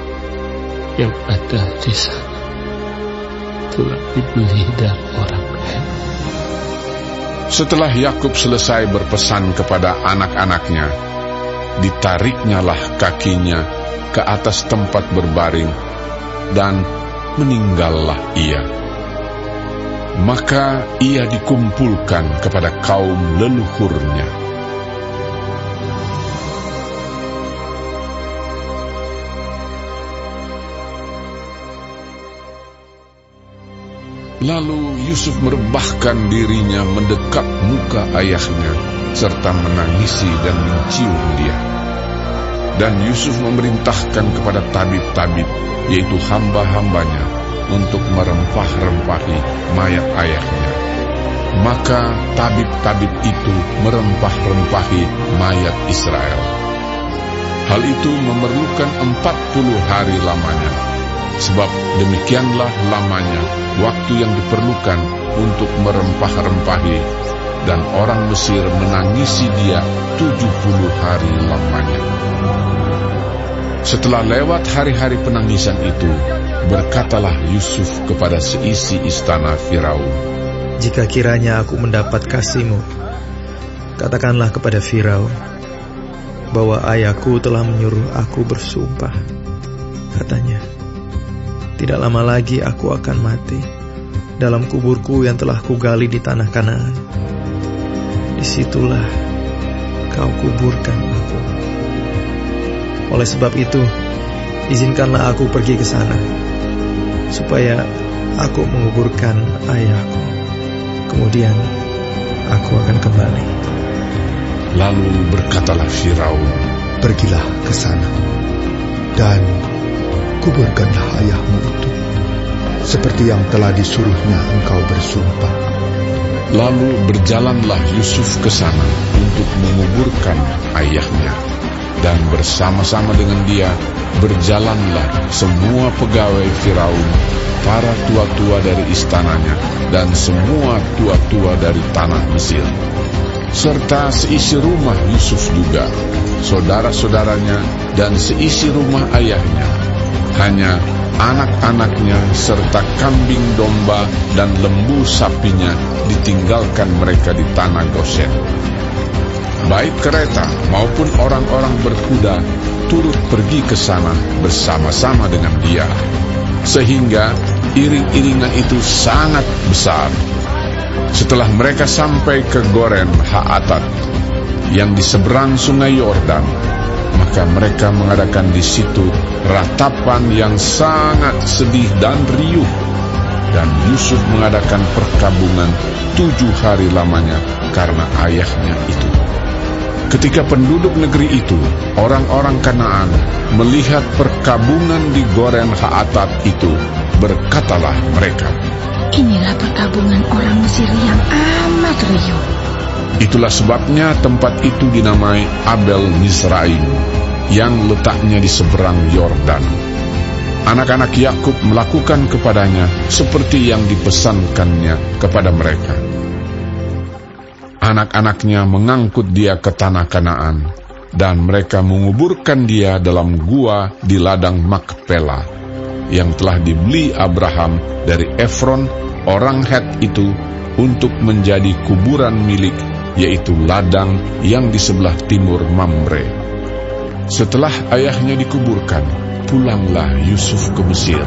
yang ada di sana telah dibeli dari orang Het. Setelah Yakub selesai berpesan kepada anak-anaknya, ditariknyalah kakinya ke atas tempat berbaring, dan meninggallah ia. Maka ia dikumpulkan kepada kaum leluhurnya. Lalu Yusuf merebahkan dirinya mendekat muka ayahnya, serta menangisi dan mencium dia. Dan Yusuf memerintahkan kepada tabib-tabib, yaitu hamba-hambanya, untuk merempah-rempahi mayat ayahnya. Maka tabib-tabib itu merempah-rempahi mayat Israel. Hal itu memerlukan 40 hari lamanya. sebab demikianlah lamanya waktu yang diperlukan untuk merempah-rempahi, dan orang Mesir menangisi dia 70 hari lamanya. Setelah lewat hari-hari penangisan itu, berkatalah Yusuf kepada seisi istana Firaun, "Jika kiranya aku mendapat kasih-Mu, katakanlah kepada Firaun bahwa ayahku telah menyuruh aku bersumpah. Katanya, tidak lama lagi aku akan mati dalam kuburku yang telah kugali di tanah Kanaan. Disitulah kau kuburkan aku. Oleh sebab itu, izinkanlah aku pergi ke sana, supaya aku menguburkan ayahku. Kemudian aku akan kembali." Lalu berkatalah Firaun, "Pergilah ke sana, dan kuburkanlah ayahmu itu, seperti yang telah disuruhnya engkau bersumpah." Lalu berjalanlah Yusuf ke sana untuk menguburkan ayahnya, dan bersama-sama dengan dia berjalanlah semua pegawai Firaun, para tua-tua dari istananya, dan semua tua-tua dari tanah Mesir, serta seisi rumah Yusuf juga, saudara-saudaranya, dan seisi rumah ayahnya. Hanya anak-anaknya serta kambing domba dan lembu sapinya ditinggalkan mereka di tanah Gosen. Baik kereta maupun orang-orang berkuda turut pergi ke sana bersama-sama dengan dia, sehingga iring-iringan itu sangat besar. Setelah mereka sampai ke Goren Haatat yang di seberang sungai Yordan, maka mereka mengadakan di situ ratapan yang sangat sedih dan riuh, dan Yusuf mengadakan perkabungan 7 hari lamanya karena ayahnya itu. Ketika penduduk negeri itu, orang-orang Kanaan, melihat perkabungan di Goren Haatat itu, berkatalah mereka, "Inilah perkabungan orang Mesir yang amat riuh." Itulah sebabnya tempat itu dinamai Abel Mizraim, yang letaknya di seberang Yordan. Anak-anak Yakub melakukan kepadanya seperti yang dipesankannya kepada mereka. Anak-anaknya mengangkut dia ke tanah Kanaan, dan mereka menguburkan dia dalam gua di ladang Makpela, yang telah dibeli Abraham dari Efron, orang Het itu, untuk menjadi kuburan milik, yaitu ladang yang di sebelah timur Mamre. Setelah ayahnya dikuburkan, pulanglah Yusuf ke Mesir.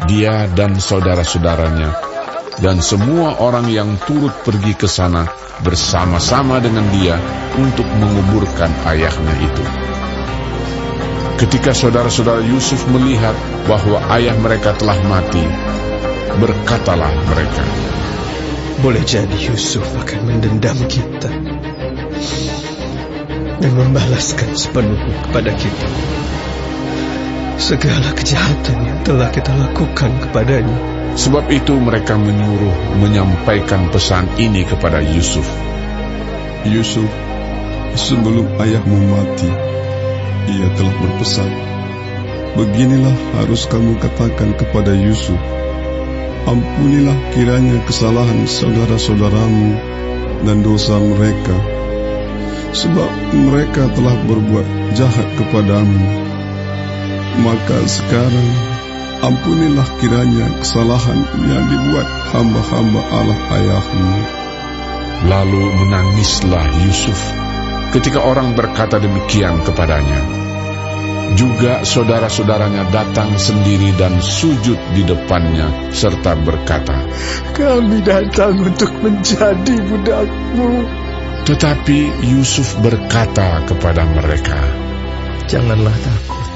Dia dan saudara-saudaranya dan semua orang yang turut pergi ke sana bersama-sama dengan dia untuk menguburkan ayahnya itu. Ketika saudara-saudara Yusuf melihat bahwa ayah mereka telah mati, berkatalah mereka, "Boleh jadi Yusuf akan mendendam kita dan membalaskan sepenuhnya kepada kita segala kejahatan yang telah kita lakukan kepadanya." Sebab itu mereka menyuruh menyampaikan pesan ini kepada Yusuf. "Yusuf, sebelum ayahmu mati, ia telah berpesan, beginilah harus kamu katakan kepada Yusuf, ampunilah kiranya kesalahan saudara-saudaramu dan dosa mereka, sebab mereka telah berbuat jahat kepadamu. Maka sekarang ampunilah kiranya kesalahan yang dibuat hamba-hamba Allah ayahmu." Lalu menangislah Yusuf ketika orang berkata demikian kepadanya. Juga saudara-saudaranya datang sendiri dan sujud di depannya serta berkata, "Kami datang untuk menjadi budakmu." Tetapi Yusuf berkata kepada mereka, "Janganlah takut,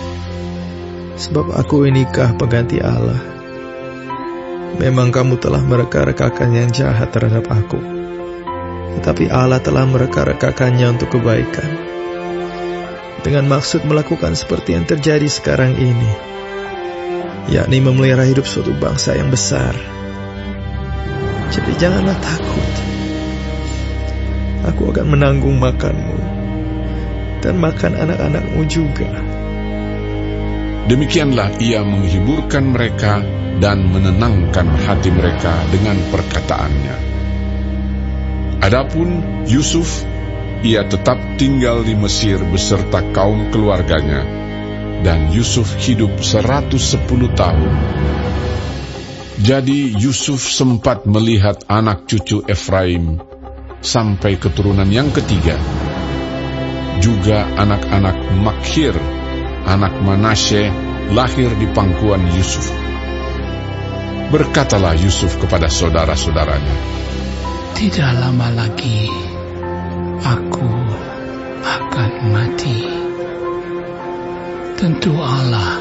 sebab aku inikah pengganti Allah. Memang kamu telah mereka-rekakan yang jahat terhadap aku, tetapi Allah telah mereka-rekakannya untuk kebaikan, dengan maksud melakukan seperti yang terjadi sekarang ini, yakni memelihara hidup suatu bangsa yang besar. Jadi janganlah takut. Aku akan menanggung makanmu dan makan anak-anakmu juga. Demikianlah ia menghiburkan mereka dan menenangkan hati mereka dengan perkataannya. Adapun Yusuf, ia tetap tinggal di Mesir beserta kaum keluarganya, dan Yusuf hidup 110 tahun. Jadi Yusuf sempat melihat anak cucu Efraim sampai keturunan yang ketiga, juga anak-anak Makhir, anak Manasye, lahir di pangkuan Yusuf. Berkatalah Yusuf kepada saudara-saudaranya, "Tidak lama lagi aku akan mati. Tentu Allah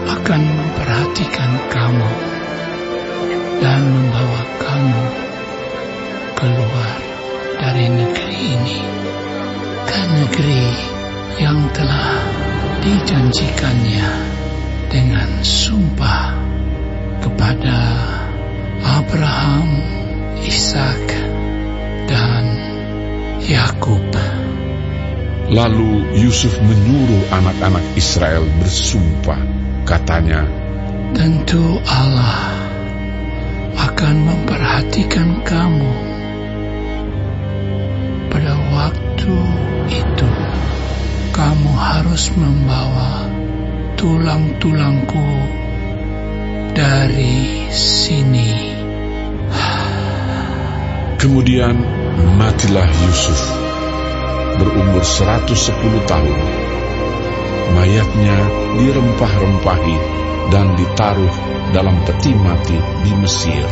akan memperhatikan kamu dan membawa kamu keluar dari negeri ini ke negeri yang telah dijanjikannya dengan sumpah kepada Abraham, Ishak, dan Yakub." Lalu Yusuf menyuruh anak-anak Israel bersumpah, katanya, "Tentu Allah akan memperhatikan kamu. Pada waktu itu, kamu harus membawa tulang-tulangku dari sini." Kemudian matilah Yusuf, berumur 110 tahun. Mayatnya dirempah-rempahi dan ditaruh dalam peti mati di Mesir.